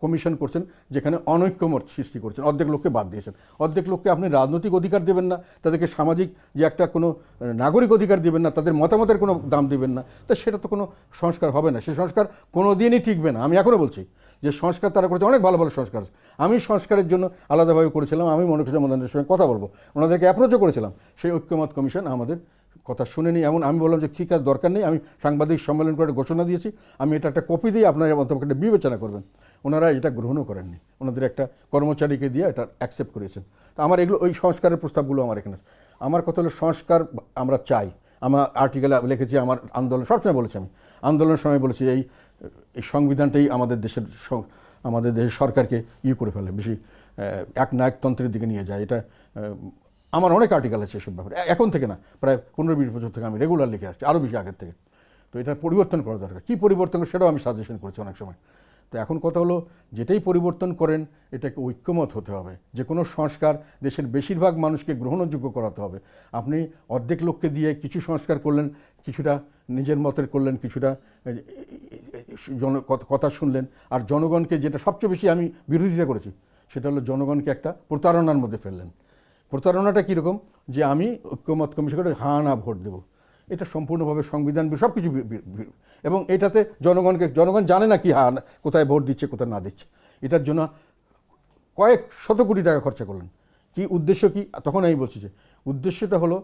Speaker 1: কমিশন করছেন যেখানে অনৈক্যমত সৃষ্টি করছেন, অর্ধেক লোককে বাদ দিয়েছেন। অর্ধেক লোককে আপনি রাজনৈতিক অধিকার দেবেন না, তাদেরকে সামাজিক যে একটা কোনো নাগরিক অধিকার দেবেন না, তাদের মতামতের কোনো দাম দেবেন না, তা সেটা তো কোনো সংস্কার হবে না। সে সংস্কার কোনো দিনই টিকবে না। আমি এখনও বলছি যে সংস্কার তারা করেছে, অনেক ভালো ভালো সংস্কার আছে। আমি সংস্কারের জন্য আলাদাভাবে করেছিলাম, আমি মনে করছিলাম ওনাদের সঙ্গে কথা বলবো, ওনাদেরকে অ্যাপ্রোচও করেছিলাম। সেই ঐক্যমত কমিশন আমাদের কথা শুনেনি। এমন আমি বললাম যে ঠিক আছে, দরকার নেই, আমি সাংবাদিক সম্মেলন করে ঘোষণা দিয়েছি, আমি এটা একটা কপি দিয়ে আপনারা অন্তত বিবেচনা করবেন। ওনারা এটা গ্রহণও করেননি, ওনাদের একটা কর্মচারীকে দিয়ে এটা অ্যাকসেপ্ট করেছেন। তো আমার এগুলো ওই সংস্কারের প্রস্তাবগুলো আমার এখানে। আমার কথা হলো সংস্কার আমরা চাই। আমার আর্টিকেলে লিখেছি, আমার আন্দোলন সবসময় বলেছি, আমি আন্দোলনের সময় বলেছি এই সংবিধানটাই আমাদের দেশের সরকারকে করে ফেলে, বেশি এক নায়কতন্ত্রের দিকে নিয়ে যায়। এটা আমার অনেক আর্টিকেল আছে এসব ব্যাপারে, এখন থেকে না, প্রায় 15-20 বছর থেকে আমি রেগুলার লিখে আসছি, আরও বেশি আগের থেকে। তো এটা পরিবর্তন করা দরকার। কী পরিবর্তন করে সেটাও আমি সাজেশন করেছি অনেক সময়। তো এখন কথা হলো যেটাই পরিবর্তন করেন এটাকে ঐক্যমত হতে হবে। যে কোনো সংস্কার দেশের বেশিরভাগ মানুষকে গ্রহণযোগ্য করাতে হবে। আপনি অর্ধেক লোককে দিয়ে কিছু সংস্কার করলেন, কিছুটা নিজের মতের করলেন, কিছুটা কথা শুনলেন, আর জনগণকে, যেটা সবচেয়ে বেশি আমি বিরোধিতা করেছি, সেটা হলো জনগণকে একটা প্রতারণার মধ্যে ফেললেন। প্রতারণাটা কীরকম, যে আমি ঐক্যমত কমিশন করে হ্যাঁ না ভোট দেবো, এটা সম্পূর্ণভাবে সংবিধান সব কিছু, এবং এটাতে জনগণ জানে না কি হ্যাঁ কোথায় ভোট দিচ্ছে কোথায় না দিচ্ছে। এটার জন্য কয়েক শত কোটি টাকা খরচা করলেন। কি উদ্দেশ্য কি? তখন আমি বলছি যে উদ্দেশ্যটা হলো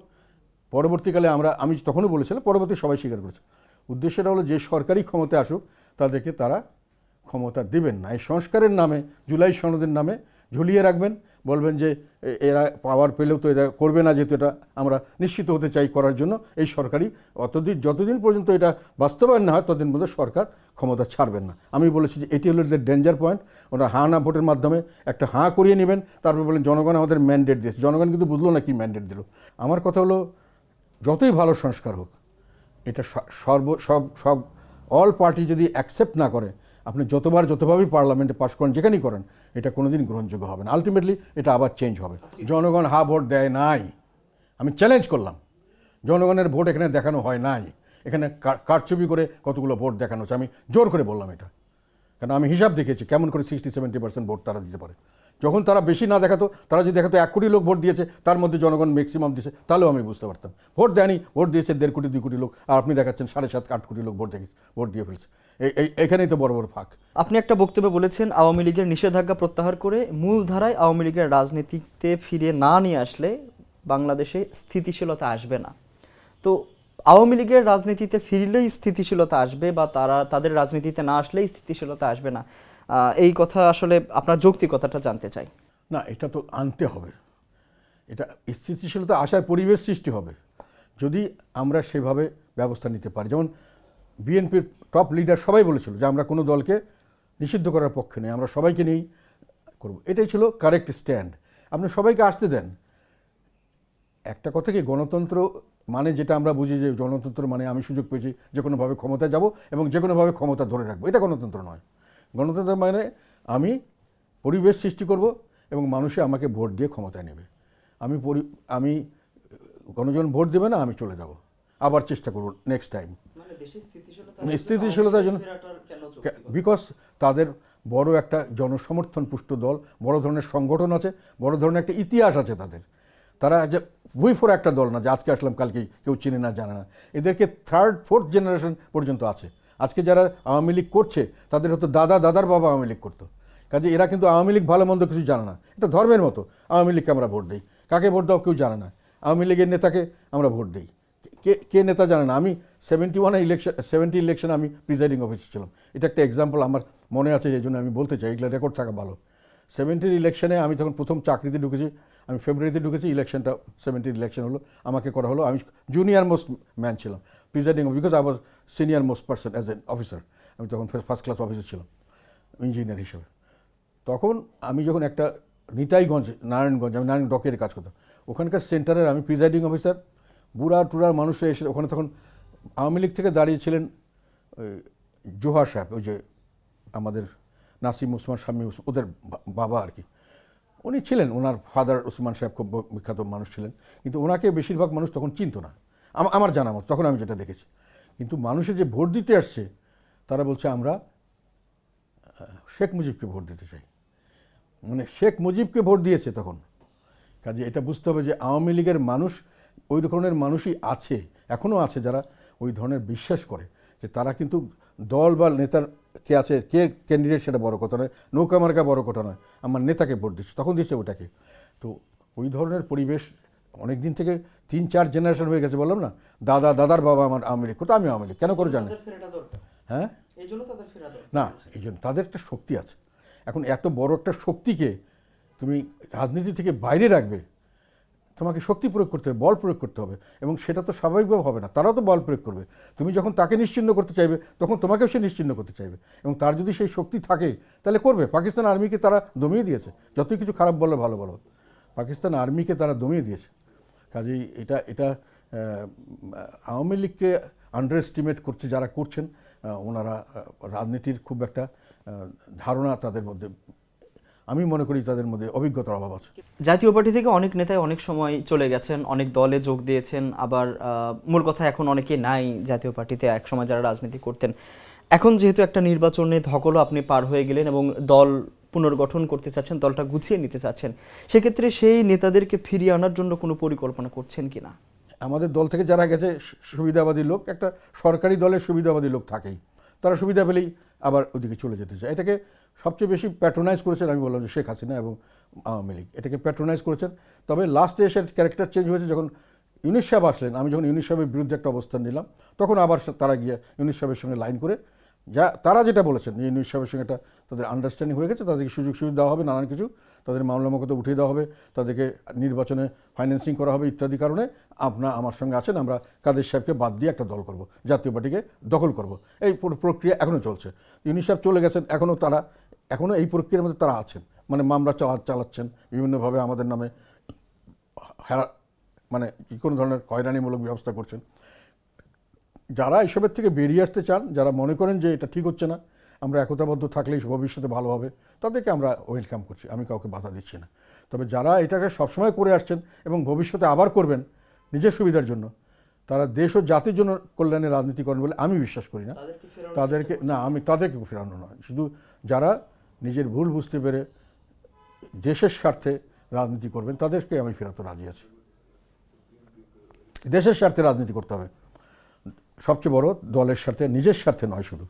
Speaker 1: পরবর্তীকালে আমি তখনও বলেছিলাম, পরবর্তী সবাই স্বীকার করেছে, উদ্দেশ্যটা হলো যে সরকারি ক্ষমতায় আসুক তাদেরকে তারা ক্ষমতা দেবেন না। এই সংস্কারের নামে, জুলাই সনদের নামে ঝুলিয়ে রাখবেন, বলবেন যে এরা পাওয়ার পেলেও তো এরা করবে না, যেহেতু এটা আমরা নিশ্চিত হতে চাই করার জন্য এই সরকারি যতদিন পর্যন্ত এটা বাস্তবায়ন না হয় ততদিন পর্যন্ত সরকার ক্ষমতা ছাড়বেন না। আমি বলেছি যে এটি হলো যে ডেঞ্জার পয়েন্ট। ওরা হাঁ না ভোটের মাধ্যমে একটা হাঁ করিয়ে নেবেন, তারপর বলেন জনগণ আমাদের ম্যান্ডেট দিয়েছে। জনগণ কিন্তু বুঝলো না কি ম্যান্ডেট দিল। আমার কথা হলো যতই ভালো সংস্কার হোক, এটা সব অল পার্টি যদি অ্যাকসেপ্ট না করে, আপনি যতভাবেই পার্লামেন্টে পাস করেন, যেখানেই করেন, এটা কোনোদিন গ্রহণযোগ্য হবে না। আলটিমেটলি এটা আবার চেঞ্জ হবে। জনগণ ভোট দেয় নাই, আমি চ্যালেঞ্জ করলাম। জনগণের ভোট এখানে দেখানো হয় নাই, এখানে কারচুপি করে কতগুলো ভোট দেখানো হচ্ছে। আমি জোর করে বললাম এটা, কারণ আমি হিসাব দেখেছি কেমন করে 60-70% ভোট তারা দিতে পারে। যখন তারা বেশি না দেখাতো, তারা যদি দেখাতো 1 কোটি লোক ভোট দিয়েছে, তার মধ্যে জনগণ ম্যাক্সিমাম দিয়েছে, তাহলেও আমি বুঝতে পারতাম। ভোট দেয়নি, ভোট দিয়েছে 1.5 কোটি 2 কোটি লোক, আর আপনি দেখাচ্ছেন 7.5-8 কোটি লোক ভোট দিয়ে ফেলছে। এখানেই তো বড় বড় ফাঁক।
Speaker 2: আপনি একটা বক্তব্যে বলেছেন আওয়ামী লীগের নিষেধাজ্ঞা প্রত্যাহার করে মূল ধারায় আওয়ামী লীগের রাজনীতিতে ফিরিয়ে না নিয়ে আসলে বাংলাদেশে স্থিতিশীলতা আসবে না। তো আওয়ামী লীগের রাজনীতিতে ফিরলেই স্থিতিশীলতা আসবে, বা তাদের রাজনীতিতে না আসলেই স্থিতিশীলতা আসবে না, এই কথা আসলে আপনার যৌক্তিকতাটা জানতে চাই।
Speaker 1: না, এটা তো আনতে হবে। এটা স্থিতিশীলতা আসার পরিবেশ সৃষ্টি হবে যদি আমরা সেভাবে ব্যবস্থা নিতে পারি। যেমন বিএনপির টপ লিডার সবাই বলেছিল যে আমরা কোনো দলকে নিষিদ্ধ করার পক্ষে নেই, আমরা সবাইকে নিয়েই করব। এটাই ছিল কারেক্ট স্ট্যান্ড। আপনি সবাইকে আসতে দেন। একটা কথা কি, গণতন্ত্র মানে যেটা আমরা বুঝি যে গণতন্ত্র মানে আমি সুযোগ পেয়েছি যে কোনোভাবে ক্ষমতায় যাব এবং যে কোনোভাবে ক্ষমতা ধরে রাখবো, এটা গণতন্ত্র নয়। গণতন্ত্র মানে আমি পরিবেশ সৃষ্টি করব এবং মানুষে আমাকে ভোট দিয়ে ক্ষমতায় নেবে। আমি গণজন ভোট দেবে না, আমি চলে যাব, আবার চেষ্টা করব নেক্সট টাইম। স্থিতিশীলতার জন্য বিকজ তাদের বড় একটা জনসমর্থন পুষ্ট দল, বড় ধরনের সংগঠন আছে, বড় ধরনের একটা ইতিহাস আছে তারা যে ভুইফোর একটা দল না যে আজকে আসলাম কালকে কেউ চিনে না জানে না। এদেরকে 3rd 4th জেনারেশন পর্যন্ত আছে। আজকে যারা আওয়ামী লীগ করছে তাদের হয়তো দাদার বাবা আওয়ামী লীগ করতো। কাজে এরা কিন্তু আওয়ামী লীগ ভালো মন্দ কিছু জানে না, এটা ধর্মের মতো। আওয়ামী লীগকে আমরা ভোট দিই, কাকে ভোট দাও কেউ জানে না। আওয়ামী লীগের নেতাকে আমরা ভোট দিই, কে কে নেতা জানে না। আমি 70 ইলেকশনে আমি প্রিজাইডিং অফিসার ছিলাম, এটা একটা এক্সাম্পল আমার মনে আছে, এই জন্য আমি বলতে চাই, এগুলো রেকর্ড থাকা ভালো। 70 ইলেকশনে আমি তখন প্রথম চাকরিতে ঢুকেছি, আমি ফেব্রুয়ারিতে ঢুকেছি, ইলেকশনটা 70 ইলেকশন হলো, আমাকে করা হলো। আমি জুনিয়র মোস্ট ম্যান ছিলাম presiding, because I was senior most person as an officer. আমি তখন ফার্স্ট ক্লাস অফিসার ছিলাম ইঞ্জিনিয়ার হিসেবে। তখন আমি যখন একটা নিতাইগঞ্জ, নারায়ণগঞ্জ, আমি নারায়ণ ডকের কাজ করতাম, ওখানকার সেন্টারের আমি প্রিজাইডিং অফিসার। বুড়া টুড়া মানুষ এসে ওখানে, তখন আওয়ামী লীগ থেকে দাঁড়িয়েছিলেন ওই জোহার সাহেব, ওই যে আমাদের নাসিম উসমান, শামী ওদের বাবা আর কি, উনি ছিলেন, ওনার ফাদার উসমান সাহেব খুব বিখ্যাত মানুষ ছিলেন, কিন্তু ওনাকে বেশিরভাগ মানুষ তখন চিনত না আমার জানা মতো, তখন আমি যেটা দেখেছি। কিন্তু মানুষের যে ভোট দিতে আসছে তারা বলছে আমরা শেখ মুজিবকে ভোট দিতে চাই, মানে শেখ মুজিবকে ভোট দিয়েছে তখন। কাজে এটা বুঝতে হবে যে আওয়ামী লীগের মানুষ ওই ধরনের মানুষই আছে, এখনও আছে, যারা ওই ধরনের বিশ্বাস করে যে তারা কিন্তু দল বা নেতার কে আছে, কে ক্যান্ডিডেট সেটা বড় কথা নয়, নৌকা মার্কা বড় কথা নয়, আমার নেতাকে ভোট দিচ্ছে, তখন দিচ্ছে ওটাকে। তো ওই ধরনের পরিবেশ অনেক দিন থেকে 3-4 জেনারেশন হয়ে গেছে, বললাম না, দাদার বাবা আমার আওয়ামী লীগ, কোথাও আমি আওয়ামী লীগ কেন করে জানি, হ্যাঁ না, এই জন্য তাদের একটা শক্তি আছে। এখন এত বড় একটা শক্তিকে তুমি রাজনীতি থেকে বাইরে রাখবে, তোমাকে শক্তি প্রয়োগ করতে হবে, বল প্রয়োগ করতে হবে, এবং সেটা তো স্বাভাবিকভাবে হবে না, তারাও তো বল প্রয়োগ করবে। তুমি যখন তাকে নিশ্চিহ্ন করতে চাইবে তখন তোমাকেও সে নিশ্চিহ্ন করতে চাইবে, এবং তার যদি সেই শক্তি থাকে তাহলে করবে। পাকিস্তান আর্মিকে তারা দমিয়ে দিয়েছে, যতই কিছু খারাপ বলো ভালো বলো, পাকিস্তান আর্মিকে তারা দমিয়ে দিয়েছে। কাজেই এটা আওয়ামী লীগকে আন্ডার এস্টিমেট করছে যারা করছেন, ওনারা রাজনীতির খুব একটা ধারণা তাদের মধ্যে, আমি মনে করি তাদের মধ্যে অভিজ্ঞতার অভাব আছে।
Speaker 2: জাতীয় পার্টি থেকে অনেক নেতাই অনেক সময় চলে গেছেন, অনেক দলে যোগ দিয়েছেন, আবার মূল কথা এখন অনেকে নাই জাতীয় পার্টিতে, এক সময় যারা রাজনীতি করতেন। এখন যেহেতু একটা নির্বাচনে ধকলও আপনি পার হয়ে গেলেন এবং দল পুনর্গঠন করতে চাচ্ছেন, দলটা গুছিয়ে নিতে চাচ্ছেন, সেক্ষেত্রে সেই নেতাদেরকে ফিরিয়ে আনার জন্য কোনো পরিকল্পনা করছেন কিনা?
Speaker 1: আমাদের দল থেকে যারা গেছে সুবিধাবাদী লোক, একটা সরকারি দলের সুবিধাবাদী লোক থাকেই, তারা সুবিধা পেলেই আবার ওদিকে চলে যেতে চায়। এটাকে সবচেয়ে বেশি প্যাট্রোনাইজ করেছেন, আমি বললাম যে শেখ হাসিনা এবং আওয়ামী লীগ এটাকে প্যাট্রোনাইজ করেছেন। তবে লাস্টে এসে ক্যারেক্টার চেঞ্জ হয়েছে যখন ইউনুস সাহেব আসলেন। আমি যখন ইউনুস সাহেবের বিরুদ্ধে একটা অবস্থান নিলাম, তখন আবার তারা গিয়ে ইউনুস সাহেবের সঙ্গে লাইন করে তারা যেটা বলেছেন যে ইউনুস সাহেবের সঙ্গে একটা তাদের আন্ডারস্ট্যান্ডিং হয়ে গেছে, তাদেরকে সুযোগ সুবিধা দেওয়া হবে, নানান কিছু তাদের মামলা মোকদ্দমা উঠিয়ে দেওয়া হবে, তাদেরকে নির্বাচনে ফাইন্যান্সিং করা হবে ইত্যাদি কারণে আমার সঙ্গে আছেন, আমরা কাদের সাহেবকে বাদ দিয়ে একটা দল করব, জাতীয় পার্টিকে দখল করব। এই প্রক্রিয়া এখনও চলছে। ইউনুস সাহেব চলে গেছেন, এখনও এই প্রক্রিয়ার মধ্যে তারা আছেন, মানে মামলা চালাচ্ছেন বিভিন্নভাবে আমাদের নামে, মানে কোনো ধরনের হয়রানিমূলক ব্যবস্থা করছেন। যারা এসবের থেকে বেরিয়ে আসতে চান, যারা মনে করেন যে এটা ঠিক হচ্ছে না, আমরা একতাবদ্ধ থাকলেই ভবিষ্যতে ভালো হবে, তাদেরকে আমরা ওয়েলকাম করছি, আমি কাউকে বাধা দিচ্ছি না। তবে যারা এটাকে সবসময় করে আসছেন এবং ভবিষ্যতে আবার করবেন নিজের সুবিধার জন্য, তারা দেশ ও জাতির জন্য কল্যাণে রাজনীতি করেন বলে আমি বিশ্বাস করি না। আমি তাদেরকে ফেরানো নয়, শুধু যারা নিজের ভুল বুঝতে পেরে দেশের স্বার্থে রাজনীতি করবেন তাদেরকে আমি ফেরাতে রাজি আছি। দেশের স্বার্থে রাজনীতি করতে হবে, সবচেয়ে বড় দলের স্বার্থে, নিজের স্বার্থে নয়, শুধু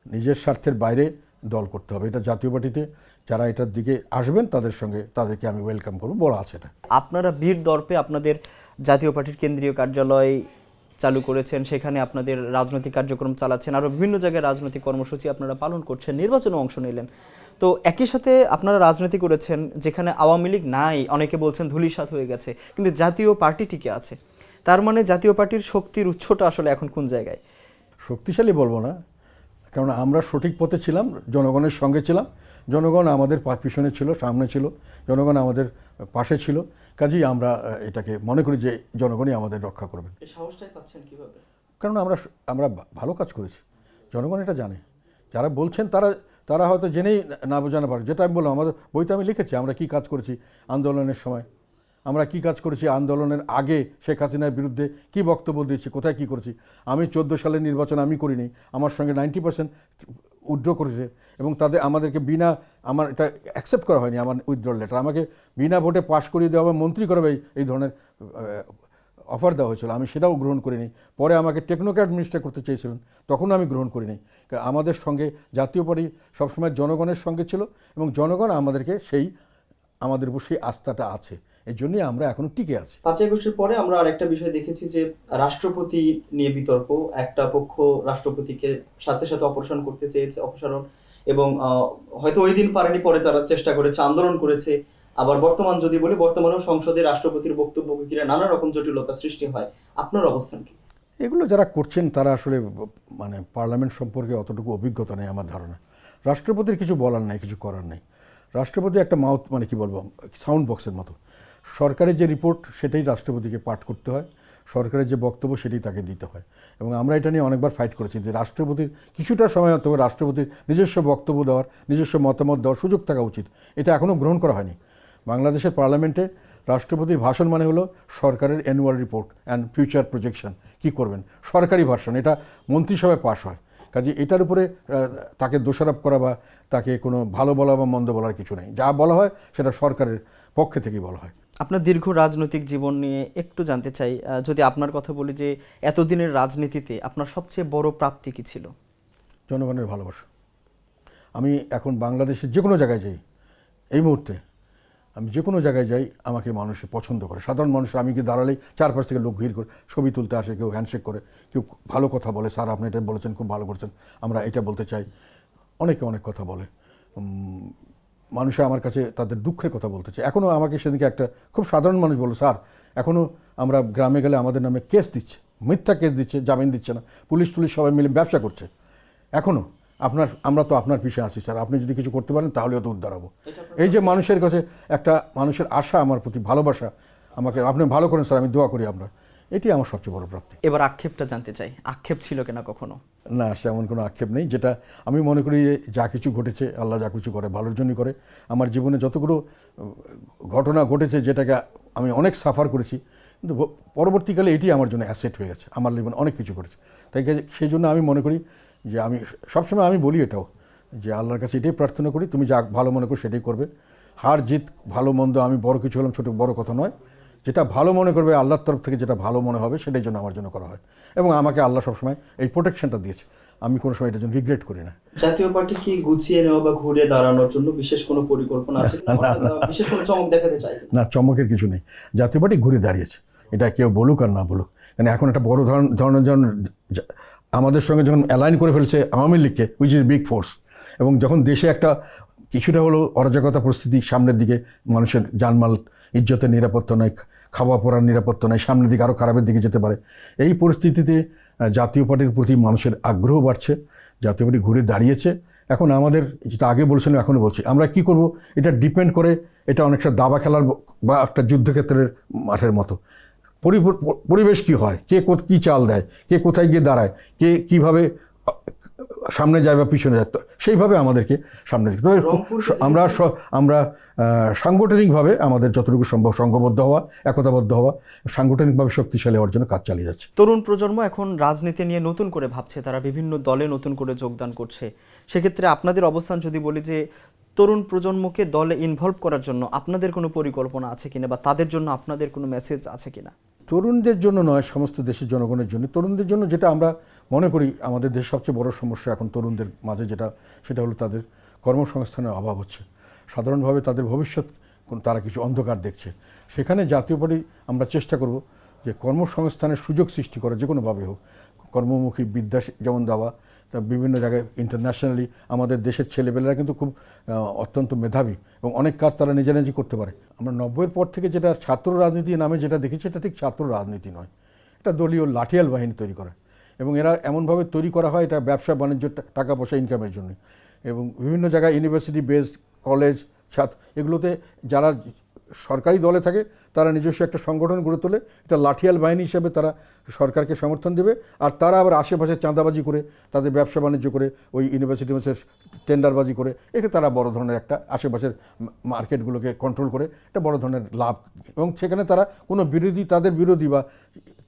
Speaker 1: নিজের স্বার্থের বাইরে দল করতে হবে। এটা জাতীয় পার্টিতে যারা এটার দিকে আসবেন তাদেরকে আমি ওয়েলকাম করব, বলা আছে এটা।
Speaker 2: আপনারা বীর দর্পে আপনাদের জাতীয় পার্টির কেন্দ্রীয় কার্যালয় চালু করেছেন, সেখানে আপনাদের রাজনৈতিক কার্যক্রম চালাচ্ছেন, আরও বিভিন্ন জায়গায় রাজনৈতিক কর্মসূচি আপনারা পালন করছেন, নির্বাচনে অংশ নিলেন। তো একই সাথে আপনারা রাজনীতি করেছেন যেখানে আওয়ামী লীগ নাই, অনেকে বলছেন ধূলিসাৎ হয়ে গেছে, কিন্তু জাতীয় পার্টি টিকে আছে। তার মানে জাতীয় পার্টির শক্তির উৎসটা আসলে এখন কোন জায়গায়?
Speaker 1: শক্তিশালী বলবো না, কারণ আমরা সঠিক পথে ছিলাম, জনগণের সঙ্গে ছিলাম, জনগণ আমাদের পিছনে ছিল, সামনে ছিল, জনগণ আমাদের পাশে ছিল। কাজেই আমরা এটাকে মনে করি যে জনগণই আমাদের রক্ষা করবেন।
Speaker 2: এই সাহসটাই পাচ্ছেন কিভাবে?
Speaker 1: কারণ আমরা ভালো কাজ করেছি, জনগণ এটা জানে। যারা বলছেন তারা হয়তো জেনেই না বোঝানো পারে। যেটা আমি বললাম, আমাদের বইতে আমি লিখেছি আমরা কী কাজ করেছি আন্দোলনের সময়, আমরা কি কাজ করেছি আন্দোলনের আগে, শেখ হাসিনার বিরুদ্ধে কি বক্তব্য দিয়েছি, কোথায় কি করেছি। আমি 14 সালের নির্বাচন আমি করিনি, আমার সঙ্গে 90% উইথড্র করেছে, এবং আমাদেরকে আমার এটা অ্যাকসেপ্ট করা হয়নি, আমার উইথড্রল লেটার। আমাকে বিনা ভোটে পাশ করিয়ে দেওয়া হবে, মন্ত্রী করা হবে, এই ধরনের অফার দেওয়া হয়েছিল, আমি সেটাও গ্রহণ করিনি। পরে আমাকে টেকনোক্র্যাট মিনিস্টার করতে চেয়েছিলেন, তখনও আমি গ্রহণ করিনি। আমাদের সঙ্গে জাতীয় পার্টি সবসময় জনগণের সঙ্গে ছিল এবং জনগণ আমাদেরকে আমাদের উপর সেই আস্থাটা আছে, এই জন্যই আমরা এখনো টিকে আছি।
Speaker 2: 5 আগস্টের পরে আমরা আরেকটা বিষয় দেখেছি যে রাষ্ট্রপতি নিয়ে বিতর্ক, একটা পক্ষ রাষ্ট্রপতিকে সাথে সাথে অপসারণ করতে চেয়েছে, অপসারণ, এবং হয়তো ওই দিন পারেনি, পরে তারা চেষ্টা করেছে, আন্দোলন করেছে। আবার বর্তমান যদি বলি, বর্তমানেও সংসদে রাষ্ট্রপতির বক্তব্যকে ঘিরে নানা রকম জটিলতা সৃষ্টি হয়। আপনার অবস্থান কি?
Speaker 1: এগুলো যারা করছেন তারা আসলে মানে পার্লামেন্ট সম্পর্কে অতটুকু অভিজ্ঞতা নেই আমার ধারণা। রাষ্ট্রপতির কিছু বলার নাই, কিছু করার নেই। রাষ্ট্রপতি একটা মাউথ, মানে কি বলবো, সাউন্ড বক্সের মতো। সরকারের যে রিপোর্ট সেটাই রাষ্ট্রপতিকে পাঠ করতে হয়, সরকারের যে বক্তব্য সেটাই তাকে দিতে হয়। এবং আমরা এটা নিয়ে অনেকবার ফাইট করেছি যে রাষ্ট্রপতির কিছুটা সময় তবে রাষ্ট্রপতির নিজস্ব বক্তব্য দেওয়ার, নিজস্ব মতামত দেওয়ার সুযোগ থাকা উচিত। এটা এখনও গ্রহণ করা হয়নি। বাংলাদেশের পার্লামেন্টে রাষ্ট্রপতির ভাষণ মানে হলো সরকারের annual report and future projection, কী করবেন, সরকারি ভাষণ। এটা মন্ত্রিসভায় পাশ হয়। কাজে এটার উপরে তাকে দোষারোপ করা বা তাকে কোনো ভালো বলা বা মন্দ বলার কিছু নেই। যা বলা হয় সেটা সরকারের পক্ষে থেকেই বলা হয়।
Speaker 2: আপনার দীর্ঘ রাজনৈতিক জীবন নিয়ে একটু জানতে চাই। যদি আপনার কথা বলি যে এতদিনের রাজনীতিতে আপনার সবচেয়ে বড় প্রাপ্তি কী ছিল?
Speaker 1: জনগণের ভালোবাসা। আমি এখন বাংলাদেশের যে কোনো জায়গায় যাই, এই মুহূর্তে আমি যে কোনো জায়গায় যাই আমাকে মানুষে পছন্দ করে। সাধারণ মানুষ আমি কি দাঁড়ালেই চারপাশ থেকে লোক ভিড় করে ছবি তুলতে আসে, কেউ হ্যান্ডশেক করে, কেউ ভালো কথা বলে, স্যার আপনি এটা বলেছেন, খুব ভালো করছেন, আমরা এটা বলতে চাই। অনেকে অনেক কথা বলে। মানুষে আমার কাছে তাদের দুঃখের কথা বলতে চায়। এখনও আমাকে সেদিকে একটা খুব সাধারণ মানুষ বলল, স্যার এখনও আমরা গ্রামে গেলে আমাদের নামে কেস দিচ্ছে, মিথ্যা কেস দিচ্ছে, জামিন দিচ্ছে না, পুলিশ সবাই মিলে ব্যবসা করছে। এখনও আমরা তো আপনার পিছিয়ে আছি স্যার, আপনি যদি কিছু করতে পারেন তাহলেও তো উদ্ধার হবো। এই যে মানুষের কাছে একটা মানুষের আশা, আমার প্রতি ভালোবাসা, আমাকে আপনি ভালো করেন স্যার, আমি দোয়া করি আমরা, এটি আমার সবচেয়ে বড় প্রাপ্তি।
Speaker 2: এবার আক্ষেপটা জানতে চাই, আক্ষেপ ছিল কিনা কখনো?
Speaker 1: না, সেমন কোনো আক্ষেপ নেই। যেটা আমি মনে করি যা কিছু ঘটেছে, আল্লাহ যা কিছু করে ভালোর জন্যই করে। আমার জীবনে যতগুলো ঘটনা ঘটেছে যেটাকে আমি অনেক সাফার করেছি, কিন্তু পরবর্তীকালে এটি আমার জন্য অ্যাসেট হয়ে গেছে। আমার জীবনে অনেক কিছু করেছে, তাই সেই জন্য আমি মনে করি যে আমি সবসময় আমি বলি এটাও যে আল্লাহর কাছে এটাই প্রার্থনা করি, তুমি যা ভালো মনে করো সেটাই করবে। হার জিত ভালো মন্দ, আমি বড় কিছু হলাম ছোটো বড় কথা নয়, যেটা ভালো মনে করবে আল্লাহর তরফ থেকে যেটা ভালো মনে হবে সেটাই জন্য আমার জন্য করা হয়। এবং আমাকে আল্লাহ সবসময় এই প্রোটেকশনটা দিয়েছে, আমি কোনো সময় এটার জন্য রিগ্রেট করি না।
Speaker 2: জাতীয় পার্টি কি গুছিয়ে নেওয়া বা ঘুরে দাঁড়ানোর জন্য বিশেষ কোনো পরিকল্পনা আছে, বিশেষ কোনো চমক দেখাতে চাই?
Speaker 1: না, চমকের কিছু নেই। জাতীয় পার্টি ঘুরে দাঁড়িয়েছে, এটা কেউ বলুক আর না বলুক। কারণ এখন একটা বড় ধরনের আমাদের সঙ্গে যখন অ্যালাইন করে ফেলছে আওয়ামী লীগকে, উইচ ইজ বিগ ফোর্স, এবং যখন দেশে একটা কিছুটা হলো অরাজকতা পরিস্থিতি, সামনের দিকে মানুষের জানমাল ইজ্জতের নিরাপত্তা নয়, খাওয়া পড়ার নিরাপত্তা নয়, সামনের দিকে আরও খারাপের দিকে যেতে পারে। এই পরিস্থিতিতে জাতীয় পার্টির প্রতি মানুষের আগ্রহ বাড়ছে, জাতীয় পার্টি ঘুরে দাঁড়িয়েছে। এখন আমাদের যেটা আগে বলছিলাম এখনও বলছি, আমরা কি করব এটা ডিপেন্ড করে, এটা অনেকটা দাবা খেলার বা একটা যুদ্ধক্ষেত্রের মাঠের মতো। পরিবেশ কি হয়, কে কী চাল দেয়, কে কোথায় গিয়ে দাঁড়ায়, কে কীভাবে সামনে যায় বা পিছনে যায়, সেইভাবে আমাদেরকে সামনে দিতে তবে আমরা সাংগঠনিকভাবে আমাদের যতটুকু সম্ভব সংঘবদ্ধ হওয়া, একতাবদ্ধ হওয়া, সাংগঠনিকভাবে শক্তিশালী হওয়ার জন্য কাজ চালিয়ে যাচ্ছে।
Speaker 2: তরুণ প্রজন্ম এখন রাজনীতি নিয়ে নতুন করে ভাবছে, তারা বিভিন্ন দলে নতুন করে যোগদান করছে। সেক্ষেত্রে আপনাদের অবস্থান যদি বলি যে তরুণ প্রজন্মকে দলে ইনভলভ করার জন্য আপনাদের কোনো পরিকল্পনা আছে কিনা, বা তাদের জন্য আপনাদের কোনো মেসেজ আছে কিনা?
Speaker 1: তরুণদের জন্য নয়, সমস্ত দেশের জনগণের জন্য। তরুণদের জন্য যেটা আমরা মনে করি আমাদের দেশের সবচেয়ে বড় সমস্যা এখন তরুণদের মাঝে সেটা হলো তাদের কর্মসংস্থানের অভাব হচ্ছে। সাধারণভাবে তাদের ভবিষ্যৎ তারা কিছু অন্ধকার দেখছে। সেখানে জাতীয় পার্টি আমরা চেষ্টা করব যে কর্মসংস্থানের সুযোগ সৃষ্টি করা, যে কোনোভাবে হোক, কর্মমুখী বিদ্যা যেমন দেওয়া, তা বিভিন্ন জায়গায় ইন্টারন্যাশনালি আমাদের দেশের ছেলেবেলারা কিন্তু খুব অত্যন্ত মেধাবী এবং অনেক কাজ তারা নিজে করতে পারে। আমরা 90-এর পর থেকে যেটা ছাত্র রাজনীতি নামে যেটা দেখেছি, এটা ঠিক ছাত্র রাজনীতি নয়, এটা দলীয় লাঠিয়াল বাহিনী তৈরি করা, এবং এরা এমনভাবে তৈরি করা হয় এটা ব্যবসা বাণিজ্য, টাকা পয়সা ইনকামের জন্য। এবং বিভিন্ন জায়গায় ইউনিভার্সিটি বেসড কলেজ ছাত্র, এগুলোতে যারা সরকারি দলে থাকে তারা নিজস্ব একটা সংগঠন গড়ে তোলে, এটা লাঠিয়াল বাহিনী হিসেবে তারা সরকারকে সমর্থন দেবে, আর তারা আবার আশেপাশে চাঁদাবাজি করে, তাদের ব্যবসা বাণিজ্য করে, ওই ইউনিভার্সিটি টেন্ডারবাজি করে, একে তারা বড় ধরনের একটা আশেপাশের মার্কেটগুলোকে কন্ট্রোল করে একটা বড় ধরনের লাভ, এবং সেখানে তারা কোনো তাদের বিরোধী বা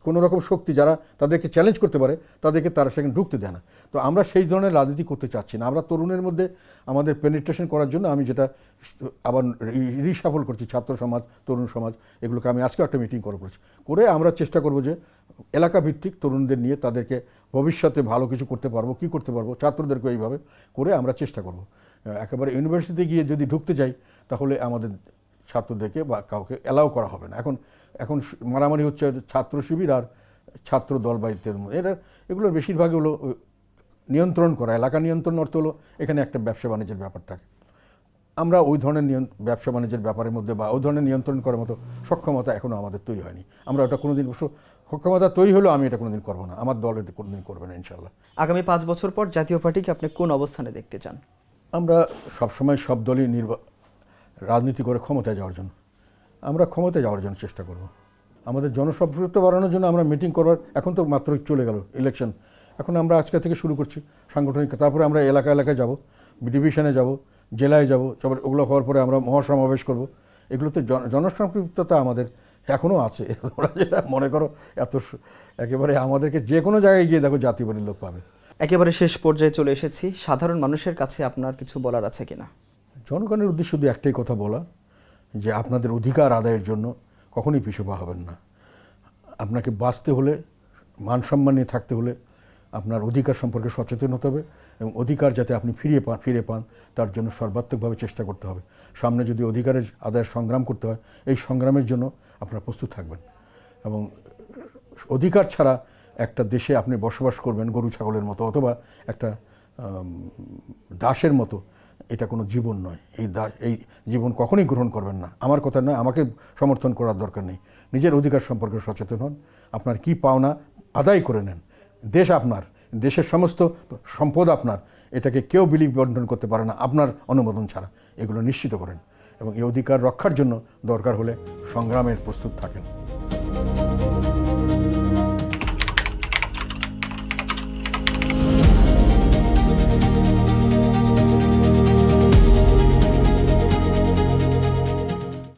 Speaker 1: কোনো রকম শক্তি যারা তাদেরকে চ্যালেঞ্জ করতে পারে তাদেরকে তারা সেখানে ঢুকতে দেয় না। তো আমরা সেই ধরনের রাজনীতি করতে চাচ্ছি না। আমরা তরুণের মধ্যে আমাদের পেনিট্রেশন করার জন্য আমি যেটা আবার রিসাফল করছি, ছাত্র সমাজ, তরুণ সমাজ, এগুলোকে আমি আজকে একটা মিটিং করে আমরা চেষ্টা করব যে এলাকা ভিত্তিক তরুণদের নিয়ে তাদেরকে ভবিষ্যতে ভালো কিছু করতে পারবো, কী করতে পারবো, ছাত্রদেরকে এইভাবে করে আমরা চেষ্টা করব। একেবারে ইউনিভার্সিটিতে গিয়ে যদি ঢুকতে যাই তাহলে আমাদের ছাত্রদেরকে বা কাউকে অ্যালাউ করা হবে না। এখন মারামারি হচ্ছে ছাত্র শিবির আর ছাত্র দলবাহিতের মধ্যে। এগুলোর বেশিরভাগই হলো নিয়ন্ত্রণ করা, এলাকা নিয়ন্ত্রণ অর্থ হলো এখানে একটা ব্যবসা বাণিজ্যের ব্যাপার থাকে। আমরা ওই ধরনের ব্যবসা বাণিজ্যের ব্যাপারের মধ্যে বা ওই ধরনের নিয়ন্ত্রণ করার মতো সক্ষমতা এখনও আমাদের তৈরি হয়নি। আমরা ওটা কোনোদিন সক্ষমতা তৈরি হলেও আমি এটা কোনোদিন করবো না, আমার দল এটা কোনোদিন করবে না ইনশাল্লাহ।
Speaker 2: আগামী 5 বছর পর জাতীয় পার্টিকে আপনি কোন অবস্থানে দেখতে চান?
Speaker 1: আমরা সবসময় সব দলই রাজনীতি করে ক্ষমতায় যাওয়ার জন্য, আমরা ক্ষমতায় যাওয়ার জন্য চেষ্টা করব। আমাদের জনসম্পৃক্ত বাড়ানোর জন্য আমরা মিটিং করবার, এখন তো মাত্র চলে গেল ইলেকশন, এখন আমরা আজকে থেকে শুরু করছি সাংগঠনিক। তারপরে আমরা এলাকায় যাব, ডিভিশনে যাব, জেলায় যাব, তারপরে ওগুলো হওয়ার পরে আমরা মহাসমাবেশ করব। এগুলোতে জনসম্পৃক্ততা আমাদের এখনও আছে। তোমরা যেটা মনে করো একেবারে আমাদেরকে যে কোনো জায়গায় গিয়ে দেখো জাতীয় পার্টির লোক পাবে।
Speaker 2: একেবারে শেষ পর্যায়ে চলে এসেছি, সাধারণ মানুষের কাছে আপনার কিছু বলার আছে কিনা?
Speaker 1: জনগণের উদ্দেশ্যে শুধু একটাই কথা বলা, যে আপনাদের অধিকার আদায়ের জন্য কখনোই পিছুপা হবেন না। আপনাকে বাঁচতে হলে, মান সম্মান নিয়ে থাকতে হলে আপনার অধিকার সম্পর্কে সচেতন হতে হবে এবং অধিকার যাতে আপনি ফিরে পান তার জন্য সর্বাত্মকভাবে চেষ্টা করতে হবে। সামনে যদি অধিকারের আদায়ের সংগ্রাম করতে হয়, এই সংগ্রামের জন্য আপনারা প্রস্তুত থাকবেন। এবং অধিকার ছাড়া একটা দেশে আপনি বসবাস করবেন গরু ছাগলের মতো অথবা একটা দাসের মতো, এটা কোনো জীবন নয়। এই জীবন কখনোই গ্রহণ করবেন না। আমার কথা নয়, আমাকে সমর্থন করার দরকার নেই। নিজের অধিকার সম্পর্কে সচেতন হন, আপনার কি পাওনা আদায় করে নেন। দেশ আপনার, দেশের সমস্ত সম্পদ আপনার, এটাকে কেউ বিলি বন্টন করতে পারে না আপনার অনুমোদন ছাড়া। এগুলো নিশ্চিত করেন এবং এই অধিকার রক্ষার জন্য দরকার হলে সংগ্রামের প্রস্তুত থাকেন।